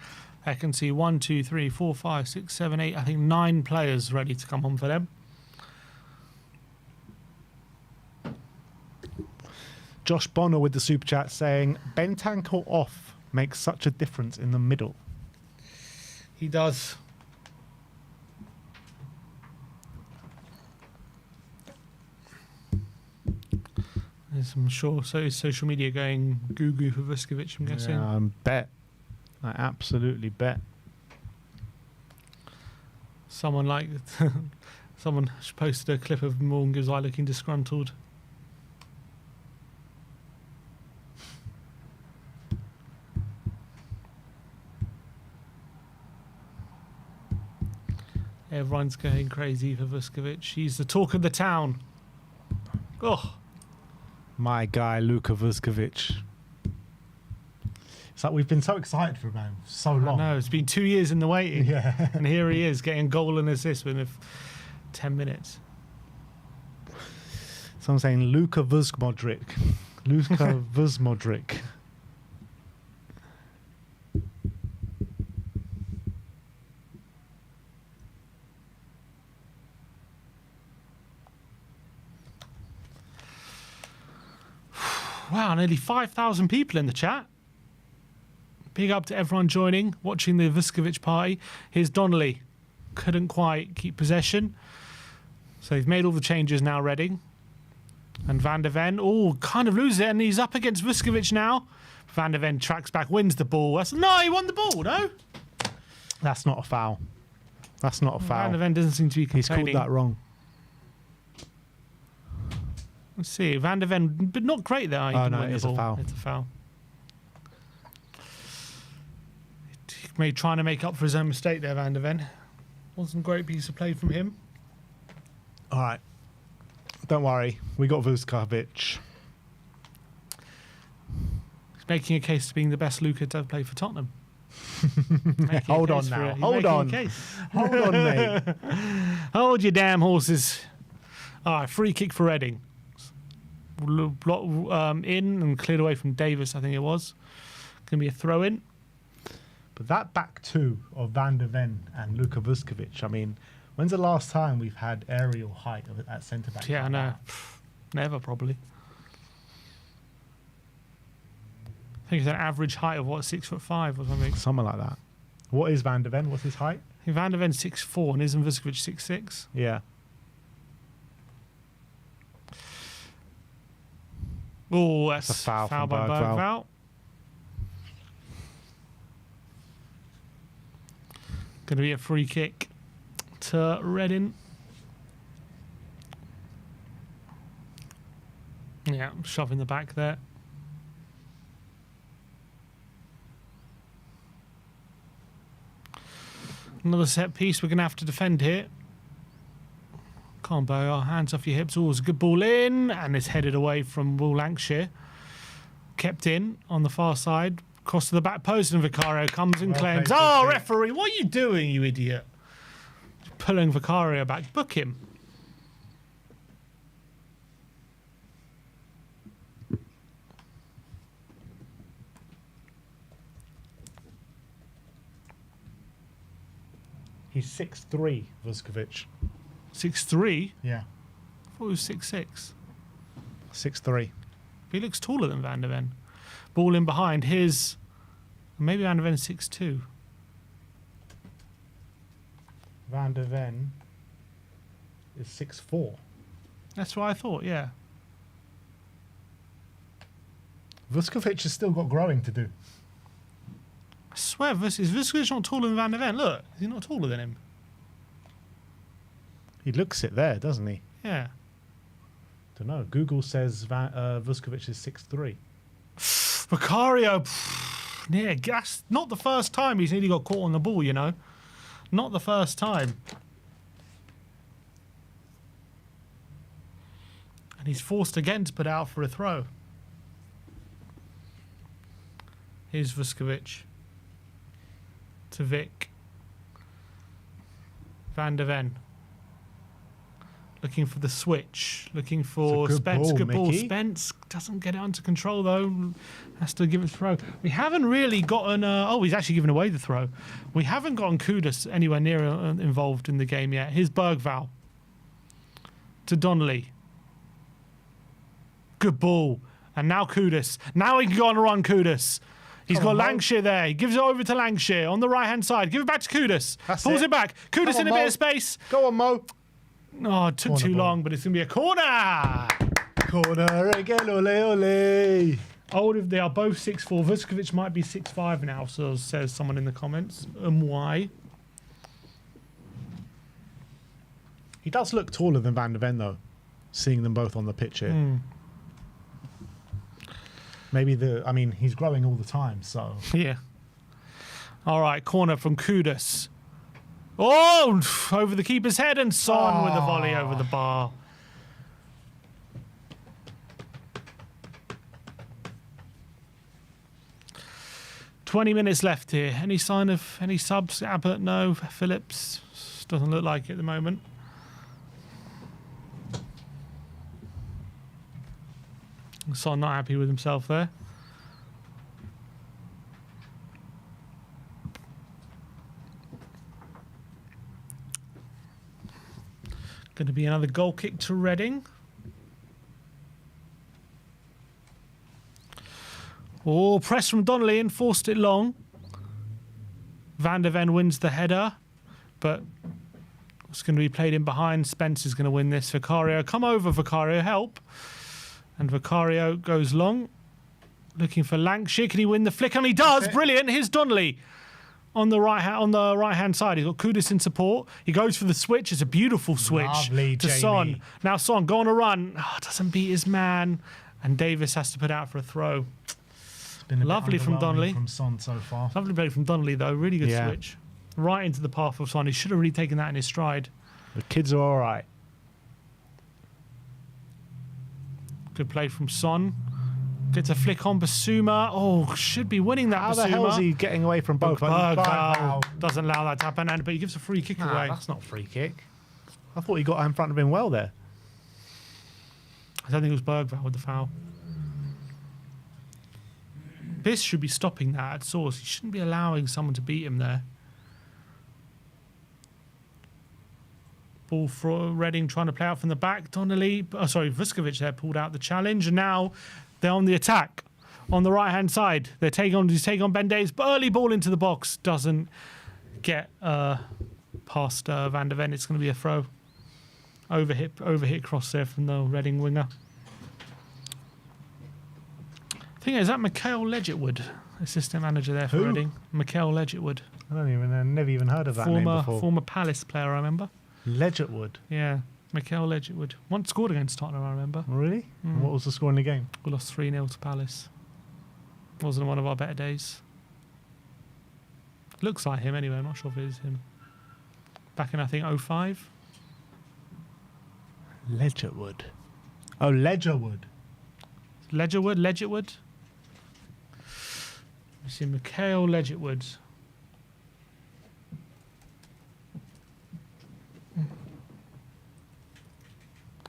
I can see 1, 2, 3, 4, 5, 6, 7, 8, I think 9 players ready to come on for them. Josh Bonner with the super chat saying, Bentancur off makes such a difference in the middle. He does. There's, I'm sure, social media going goo-goo for Vuskovic, I'm guessing. Yeah, I absolutely bet. Someone posted a clip of Morgan Gibbs looking disgruntled. Everyone's going crazy for Vuskovic. He's the talk of the town. Oh, My guy, Luka Vuskovic. It's like we've been so excited for him man, for so long. no, it's been 2 years in the waiting. Yeah. And here he is getting goal and assist within 10 minutes. So I'm saying Luka Vuzmodric. Luka Vuzmodric. Wow, nearly 5,000 people in the chat. Big up to everyone joining, watching the Vuskovic party. Here's Donnelly. Couldn't quite keep possession. So they've made all the changes now, Reading. And Van der Ven, kind of loses it, and he's up against Vuskovic now. Van der Ven tracks back, wins the ball. No, he won the ball, no? That's not a foul. That's not a foul. Van der Ven doesn't seem to be He's complaining. called that wrong. Let's see, Van der Ven, but not great there. He Oh, didn't no, win the it's a ball. foul. It's a foul. Trying to make up for his own mistake there, Van der Ven. Wasn't a great piece of play from him. All right. Don't worry. We got Vuskovic. He's making a case to being the best Luka to ever play for Tottenham. Hold on now. Hold on. Hold on, mate. Hold your damn horses. All right, free kick for Reading. In and cleared away from Davis, I think it was. Going to be a throw in. But that back two of Van der Ven and Luka Vuskovic, I mean, when's the last time we've had aerial height at centre back? Yeah, I like know. that? Never, probably. I think it's an average height of, 6'5" or something. Something like that. What is Van der Ven? What's his height? I think Van der Ven's 6'4" and isn't Vuskovic 6'6"? Yeah. Oh, that's a foul from by Bergvall. Bergvall. Going to be a free kick to Reading. Yeah, shoving the back there. Another set piece we're going to have to defend here. Combo, our hands off your hips. It's a good ball in, and it's headed away from Will Lancashire. Kept in on the far side. Cross to the back post, and Vicario comes and Well claims. played, Oh, good hit. referee, what are you doing, you idiot? Pulling Vicario back. Book him. He's 6'3", Vuskovic. 6'3". Yeah. I thought he was 6'6". 6'3". He looks taller than Van der Ven. Ball in behind. His maybe Van der Ven's 6'2". Van der Ven is 6'4". That's what I thought. Yeah. Vuskovic has still got growing to do. I swear, is Vuskovic not taller than Van der Ven? Look, is he not taller than him? He looks it there, doesn't he? Yeah. Don't know. Google says Vuskovic is 6'3". Vicario, yeah, that's not the first time he's nearly got caught on the ball, you know. Not the first time. And he's forced again to put out for a throw. Here's Vuskovic. To Vic. Van der Ven. Looking for the switch. Looking for It's a good Spence. ball, Good ball. Mickey. Spence doesn't get it under control, though. Has to give it a throw. We haven't really gotten... he's actually given away the throw. We haven't gotten Kudus anywhere near involved in the game yet. Here's Bergvall. To Donnelly. Good ball. And now Kudus. Now he can go on a run, Kudus. He's Come got on, Mo. Lancashire there. He gives it over to Lancashire on the right-hand side. Give it back to Kudus. That's Pulls it. it back. Kudus Come in a on, bit Mo. of space. Go on, Mo. Oh, it took Corner too ball. long, but it's going to be a corner. Corner again, ole ole. Old if they are both 6'4". Vuskovic might be 6'5" now, so says someone in the comments. Why? He does look taller than Van der Ven, though, seeing them both on the pitch here. Maybe he's growing all the time, so. Yeah. All right, corner from Kudus. Oh, over the keeper's head, and Son with a volley over the bar. $20 left here. Any sign of any subs? Abbott, no. Phillips, doesn't look like it at the moment. Son not happy with himself there. Going to be another goal kick to Reading. Oh, press from Donnelly and forced it long. Van der Ven wins the header, but it's going to be played in behind. Spence is going to win this. Vicario, come over, Vicario, help. And Vicario goes long, looking for Lancashire. Can he win the flick? And he does. Brilliant. Here's Donnelly on the right hand side. He's got Kudus in support. He goes for the switch. It's a beautiful switch. Lovely, to Jamie. Son. Now Son, go on a run. Oh, doesn't beat his man, and Davis has to put out for a throw. It's been a Lovely bit from Donnelly. from Son so far. Lovely play from Donnelly though. Really good Yeah. switch, right into the path of Son. He should have really taken that in his stride. The kids are all right. Good play from Son. Gets a flick on Basuma. Oh, should be winning that. How Basuma. the hell is he getting away from both? Bergvall doesn't allow that to happen, but he gives a free kick away. That's not a free kick. I thought he got in front of him well there. I don't think it was Bergvall with the foul. Biss should be stopping that at source. He shouldn't be allowing someone to beat him there. Ball for Reading trying to play out from the back. Donnelly, Vuskovic there pulled out the challenge, and now they're on the attack on the right-hand side. He's taking on Ben Davies, but early ball into the box doesn't get past Van der Ven. It's going to be a throw. Overhit cross there from the Reading winger. Thing is that Mikhail Ledgetwood, assistant manager there for Who? Reading. Mikhail Ledgetwood, I never even heard of that name before. former Palace player, I remember. Ledgetwood. Yeah, Mikhail Ledgetwood. Once scored against Tottenham, I remember. Really? What was the score in the game? We lost 3-0 to Palace. Wasn't one of our better days. Looks like him anyway, I'm not sure if it is him. Back in, I think, 05. Ledgerwood. Oh, Ledgerwood. Ledgetwood. You see Mikhail Ledgetwood.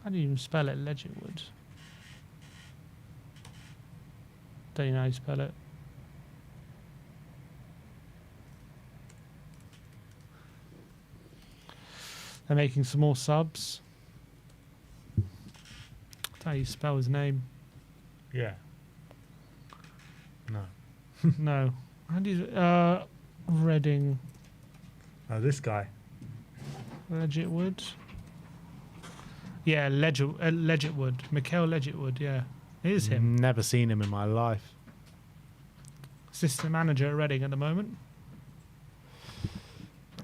How do you even spell it? Ledgetwood. Don't you know how you spell it? They're making some more subs. That's how you spell his name. Yeah. No. No. How do you... Reading. Oh, this guy. Ledgetwood. Yeah, Ledgetwood. Mikhail Ledgetwood, yeah. It is him. Never seen him in my life. Assistant manager at Reading at the moment.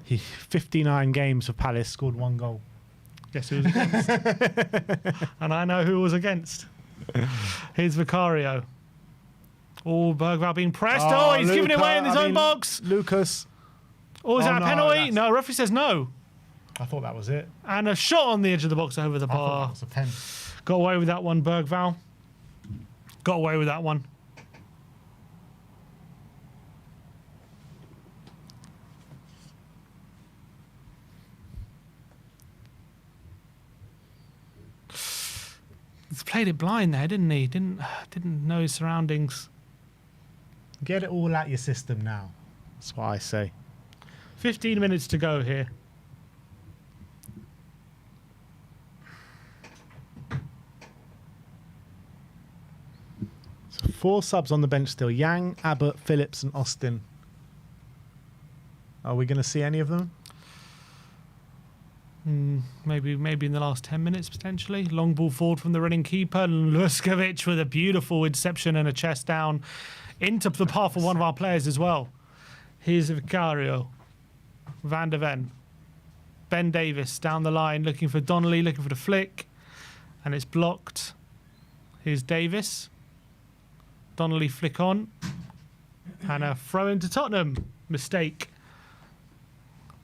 He 59 games for Palace, scored 1 goal. Guess who was against? And I know who was against. Here's Vicario. Oh, Bergvall being pressed. Oh, he's giving it away in his own box. Lucas. Oh, is that a no, penalty? that's- No, referee says no. I thought that was it. And a shot on the edge of the box over the I thought bar. that was a pen. Got away with that one, Bergvall. Got away with that one. He's played it blind there, didn't he? Didn't know his surroundings. Get it all out your system now. That's what I say. 15 minutes to go here. So 4 subs on the bench still. Yang, Abbott, Phillips and Austin. Are we going to see any of them? Maybe in the last 10 minutes, potentially. Long ball forward from the running keeper. Luskovic with a beautiful interception and a chest down into the path of one of our players as well. Here's Vicario. Van der Ven. Ben Davis down the line, looking for Donnelly, looking for the flick. And it's blocked. Here's Davis. Donnelly flick on. And a throw into Tottenham. Mistake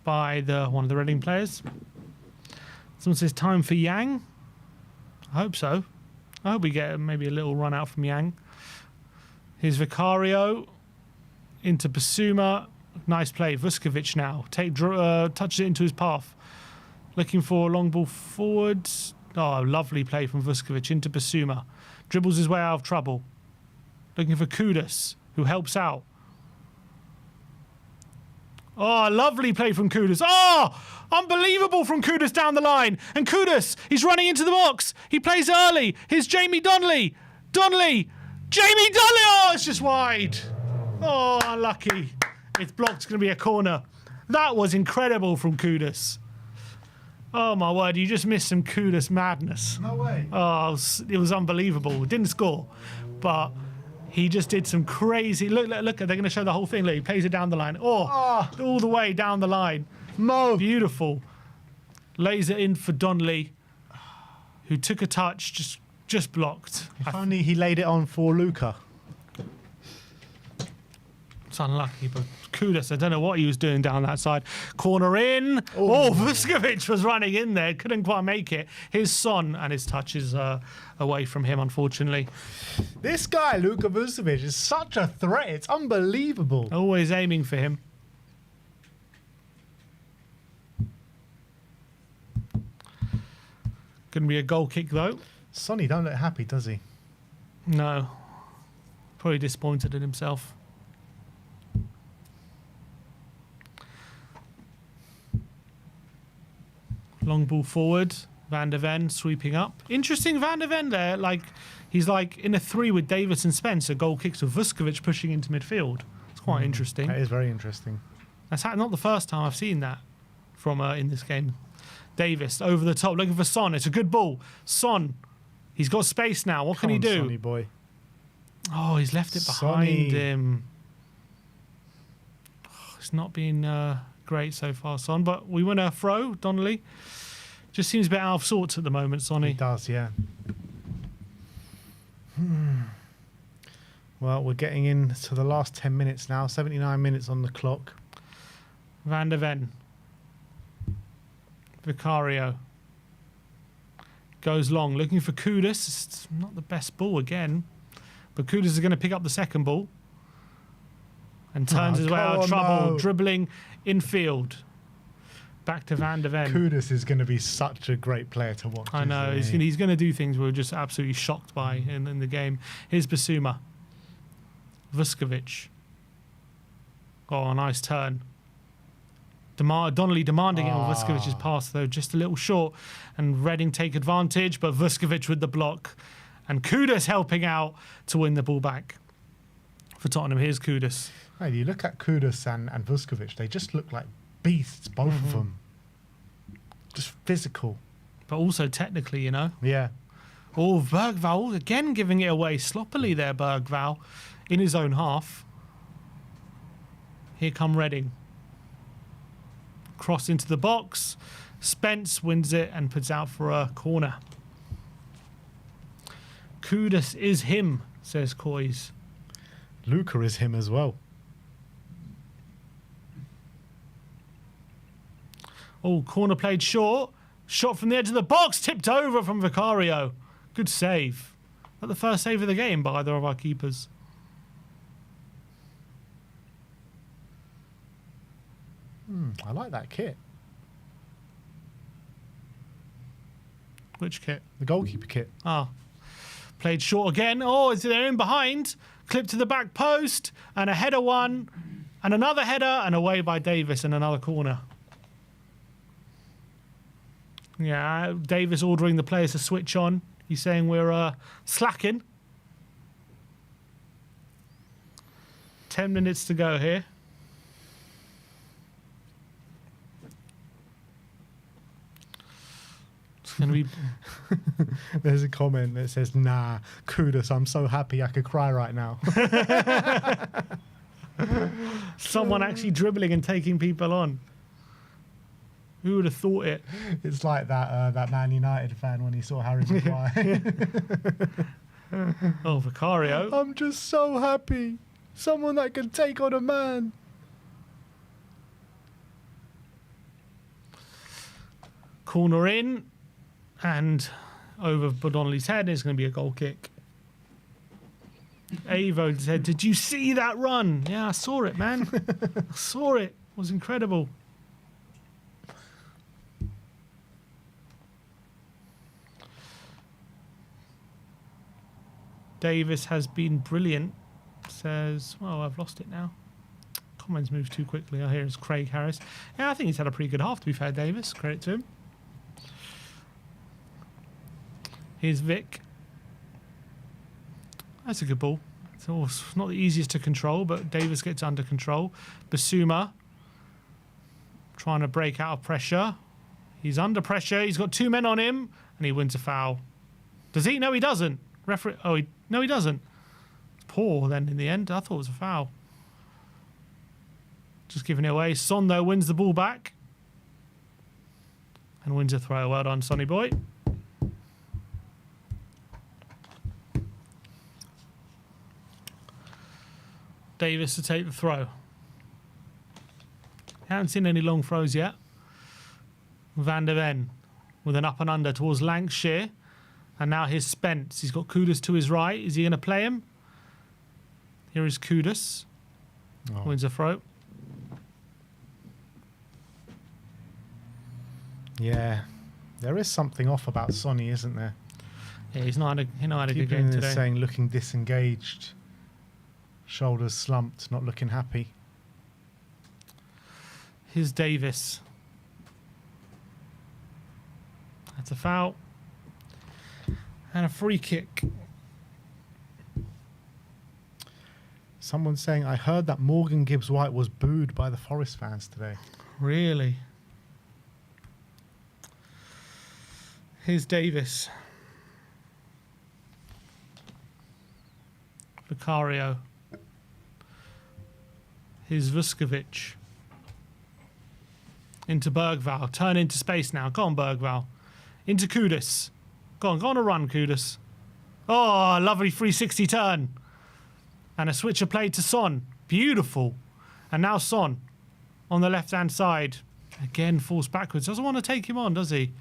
by one of the Reading players. Someone says time for Yang. I hope so. I hope we get maybe a little run out from Yang. Here's Vicario into Basuma. Nice play. Vuskovic now touches it into his path. Looking for a long ball forward. Oh, lovely play from Vuskovic into Basuma. Dribbles his way out of trouble. Looking for Kudus, who helps out. Oh, lovely play from Kudus. Oh, unbelievable from Kudus down the line. And Kudus, he's running into the box. He plays early. Here's Jamie Donnelly. Jamie Donnelly. Oh, it's just wide. Oh, unlucky. It's blocked. It's going to be a corner. That was incredible from Kudus. Oh, my word. You just missed some Kudus madness. No way. Oh, it was unbelievable. Didn't score, but he just did some crazy... Look, they're going to show the whole thing. Look, he plays it down the line. Oh, all the way down the line. Mo. Beautiful. Lays it in for Donnelly, who took a touch, just blocked. If only he laid it on for Luca. It's unlucky, but Kudus, I don't know what he was doing down that side. Corner in. Oh, Vuskovic was running in there. Couldn't quite make it. His Son, and his touch is away from him, unfortunately. This guy, Luka Vuskovic, is such a threat. It's unbelievable. Always aiming for him. Going to be a goal kick, though. Sonny don't look happy, does he? No. Probably disappointed in himself. Long ball forward. Van der Ven sweeping up. Interesting Van der Ven there. He's in a 3 with Davis and Spence. A goal kicks with Vuskovic pushing into midfield. It's quite interesting. That is very interesting. That's not the first time I've seen that from in this game. Davis over the top, looking for Son. It's a good ball. Son, he's got space now. What can he do? Sonny boy. Oh, he's left it behind him. Oh, it's not been great so far, Son. But we win a throw, Donnelly. Just seems a bit out of sorts at the moment, Sonny. He does, yeah. Well, we're getting into the last 10 minutes now. 79 minutes on the clock. Van der Ven. Vicario. Goes long, looking for Kudus. It's not the best ball again. But Kudus is going to pick up the second ball. And turns his way out of trouble. No. Dribbling infield. Back to Van der Ven. Kudus is going to be such a great player to watch. I know. He's going to do things we're just absolutely shocked by in the game. Here's Basuma. Vuskovic. Oh, a nice turn. Donnelly demanding it on Vuskovic's pass, though, just a little short. And Reading take advantage, but Vuskovic with the block. And Kudus helping out to win the ball back for Tottenham. Here's Kudus. Hey, you look at Kudus and Vuskovic, they just look like beasts, both of them. Just physical. But also technically, you know. Yeah. Oh, Bergvall again giving it away sloppily there, Bergvall, in his own half. Here come Reading. Cross into the box. Spence wins it and puts out for a corner. Kudus is him, says Coys. Luca is him as well. Oh, corner played short. Shot from the edge of the box. Tipped over from Vicario. Good save. Not the first save of the game by either of our keepers. I like that kit. Which kit? The goalkeeper kit. Ah. Played short again. Oh, is there in behind? Clip to the back post. And a header one. And another header. And away by Davis and another corner. Yeah, Davis ordering the players to switch on. He's saying we're slacking. 10 minutes to go here. It's going to be... There's a comment that says, nah, Kudus, I'm so happy I could cry right now. Someone actually dribbling and taking people on. Who would have thought it? It's like that Man United fan when he saw Harry Maguire. Oh, Vicario. I'm just so happy. Someone that can take on a man. Corner in, and over Donnelly's head is going to be a goal kick. Avo said, "Did you see that run?" Yeah, I saw it, man. I saw it. It was incredible. Davis has been brilliant. Says, well, I've lost it now. Comments move too quickly. I hear it's Craig Harris. Yeah, I think he's had a pretty good half, to be fair, Davis. Credit to him. Here's Vic. That's a good ball. It's not the easiest to control, but Davis gets under control. Basuma trying to break out of pressure. He's under pressure. He's got 2 men on him, and he wins a foul. Does he? No, he doesn't. Referee. Oh, no, he doesn't. It's poor then in the end. I thought it was a foul. Just giving it away. Son, though, wins the ball back. And wins a throw. Well done, Sonny boy. Davis to take the throw. Haven't seen any long throws yet. Van der Ven with an up and under towards Lancashire. And now here's Spence. He's got Kudus to his right. Is he going to play him? Here is Kudus. Oh. Wins a throw. Yeah. There is something off about Sonny, isn't there? Yeah, he's not had a good People game in there today. saying looking disengaged. Shoulders slumped, not looking happy. Here's Davis. That's a foul. And a free kick. Someone's saying, I heard that Morgan Gibbs-White was booed by the Forest fans today. Really? Here's Davis. Vicario. Here's Vuskovic. Into Bergval. Turn into space now. Go on, Bergval. Into Kudus. Go on a run, Kudus. Oh, lovely 360 turn. And a switcher played to Son. Beautiful. And now Son on the left-hand side. Again, falls backwards. Doesn't want to take him on, does he?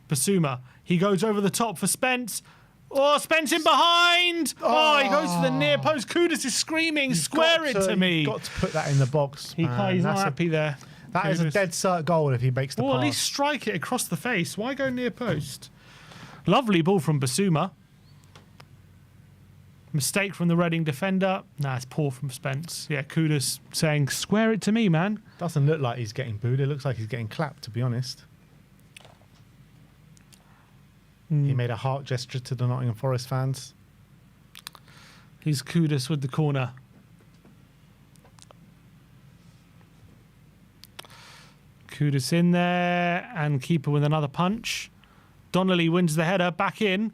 Basuma. He goes over the top for Spence. Oh, Spence in behind. Oh, he goes to the near post. Kudus is screaming, square it to me. You've got to put that in the box. He's not happy there. That is a dead cert goal if he makes the pass. At least strike it across the face. Why go near post? Lovely ball from Basuma. Mistake from the Reading defender. Nah, it's poor from Spence. Yeah, Kudus saying, square it to me, man. Doesn't look like he's getting booed. It looks like he's getting clapped, to be honest. He made a heart gesture to the Nottingham Forest fans. Here's Kudus with the corner. Kudus in there, and keeper with another punch. Donnelly wins the header, back in.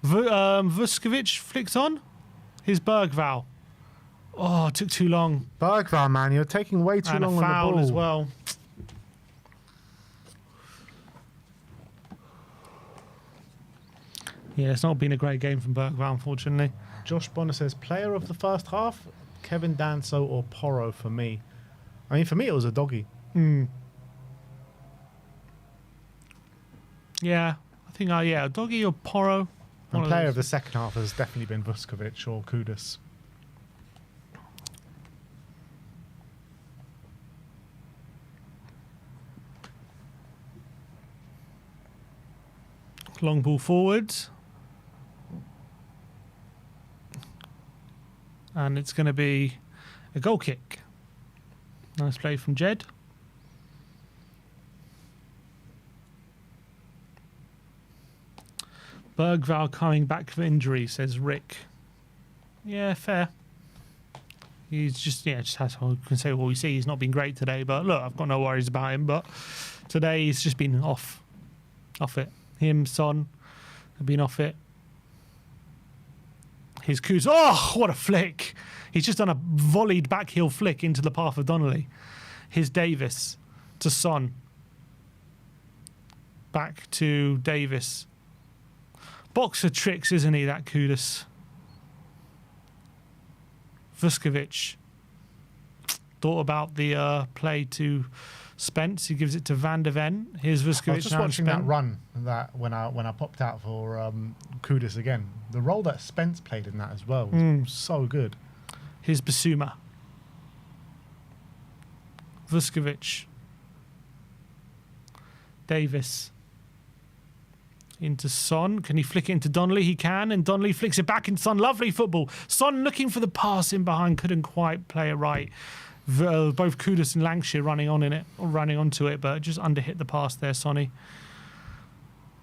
Vuskovic flicks on. Here's Bergval. Oh, it took too long. Bergval, man, you're taking way too And long a on the foul ball. as well. Yeah, it's not been a great game from Bergval, unfortunately. Josh Bonner says, player of the first half, Kevin Danso or Porro for me. I mean, for me, it was a doggy. Yeah, I think, Doggy or Porro. And player of the second half has definitely been Vuskovic or Kudus. Long ball forwards. And it's going to be a goal kick. Nice play from Jed. Bergval coming back from injury, says Rick. Yeah, fair. He's just has, I can say what we see. He's not been great today, but look, I've got no worries about him. But today he's just been off it. Him, Son, have been off it. His Kuz. Oh, what a flick! He's just done a volleyed back heel flick into the path of Donnelly. His Davis to Son. Back to Davis. Boxer tricks, isn't he, that Kudus? Vuskovic thought about the play to Spence. He gives it to Van de Ven. Here's Vuskovic. I was just watching that run that when I popped out for Kudus again. The role that Spence played in that as well was so good. Here's Basuma. Vuskovic. Davis. Into Son. Can he flick it into Donnelly? He can, and Donnelly flicks it back into Son. Lovely football. Son looking for the pass in behind, couldn't quite play it right. Both Kudus and Lancashire running onto it, but just underhit the pass there, Sonny.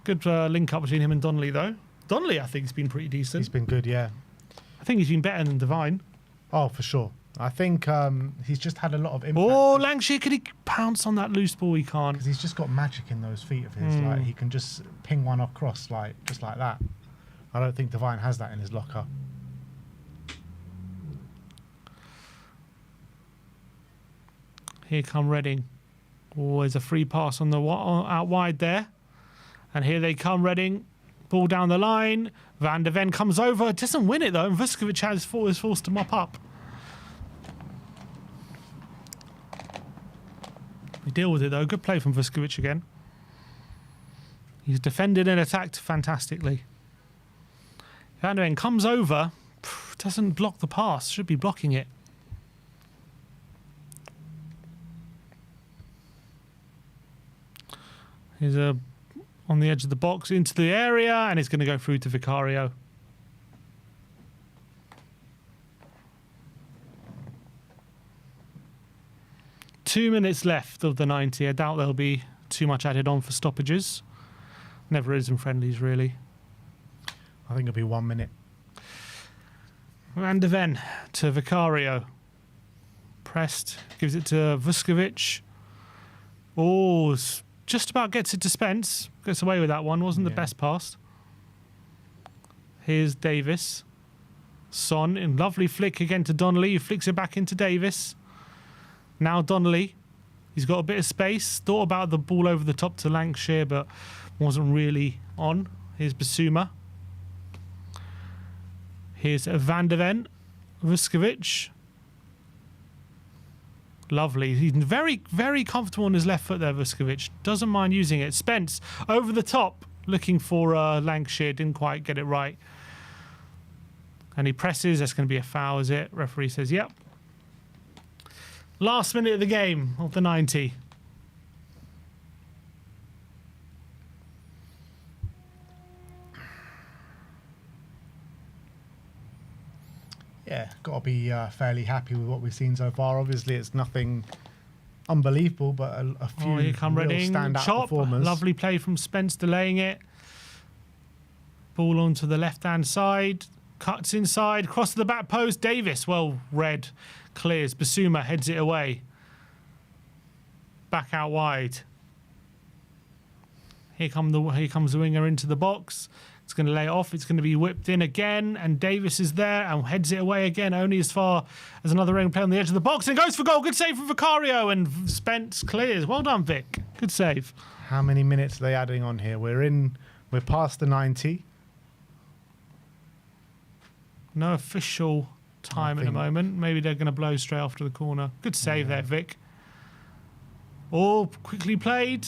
Good link up between him and Donnelly, though. Donnelly, I think, has been pretty decent. He's been good, yeah. I think he's been better than Devine. Oh, for sure. I think he's just had a lot of impact. Oh, Lancashire, could he pounce on that loose ball? He can't. Because he's just got magic in those feet of his. Like, he can just ping one across, just like that. I don't think Devine has that in his locker. Here come Reading. Oh, there's a free pass on the out wide there. And here they come, Reading. Ball down the line. Van de Ven comes over. Doesn't win it, though. And Vuskovic is forced to mop up. We deal with it, though. Good play from Vuskovic again. He's defended and attacked fantastically. Van de Ven comes over. Doesn't block the pass. Should be blocking it. He's on the edge of the box into the area, and it's going to go through to Vicario. Two minutes left of the 90. I doubt there'll be too much added on for stoppages. Never is in friendlies, really. I think it'll be 1 minute. Van de Ven to Vicario. Pressed. Gives it to Vuskovic. Oh, just about gets it to Spence. Gets away with that one. Wasn't the best pass. Here's Davis. Son in lovely flick again to Donnelly. He flicks it back into Davis. Now Donnelly. He's got a bit of space. Thought about the ball over the top to Lancashire, but wasn't really on. Here's Basuma. Here's Van de Ven. Vuskovic. Lovely. He's very, very comfortable on his left foot there, Vuskovic. Doesn't mind using it. Spence over the top, looking for Lancashire. Didn't quite get it right. And he presses. That's going to be a foul, is it? Referee says, yep. Last minute of the game of the 90. Yeah, got to be fairly happy with what we've seen so far. Obviously, it's nothing unbelievable, but a few here come real Reading. standout Chop. performers. Lovely play from Spence, delaying it. Ball onto the left-hand side. Cuts inside. Cross to the back post. Davis, well read. Clears. Basuma heads it away. Back out wide. Here comes the winger into the box. It's going to lay it off. It's going to be whipped in again. And Davis is there and heads it away again, only as far as another Reading player on the edge of the box. And goes for goal. Good save from Vicario. And Spence clears. Well done, Vic. Good save. How many minutes are they adding on here? We're past the 90. No official time at the moment. Maybe they're going to blow straight after the corner. Good save there, Vic. All quickly played.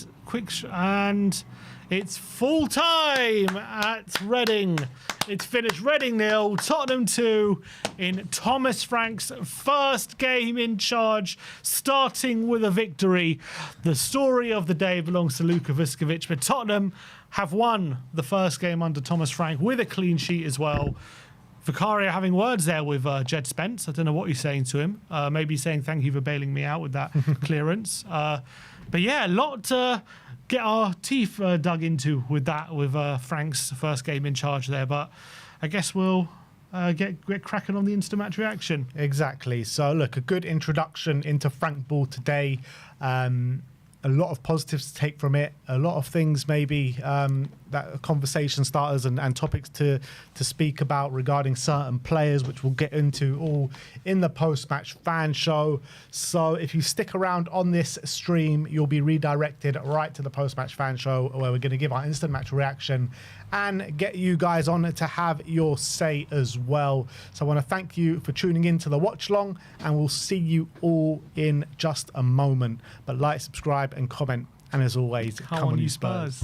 And it's full time at Reading. It's finished. Reading 0, Tottenham 2 in Thomas Frank's first game in charge, starting with a victory. The story of the day belongs to Luka Vuskovic, but Tottenham have won the first game under Thomas Frank with a clean sheet as well. Vicario having words there with Jed Spence. I don't know what he's saying to him. Maybe saying thank you for bailing me out with that clearance. But yeah, a lot to get our teeth dug into with that, with Frank's first game in charge there. But I guess we'll get cracking on the instant match reaction. Exactly. So look, a good introduction into Frank Ball today. A lot of positives to take from it. A lot of things maybe that conversation starters and topics to speak about regarding certain players, which we'll get into all in the post-match fan show. So if you stick around on this stream, you'll be redirected right to the post-match fan show, where we're going to give our instant match reaction and get you guys on to have your say as well. So I want to thank you for tuning in to the watch long, and we'll see you all in just a moment. But like, subscribe and comment, and as always, come on you Spurs.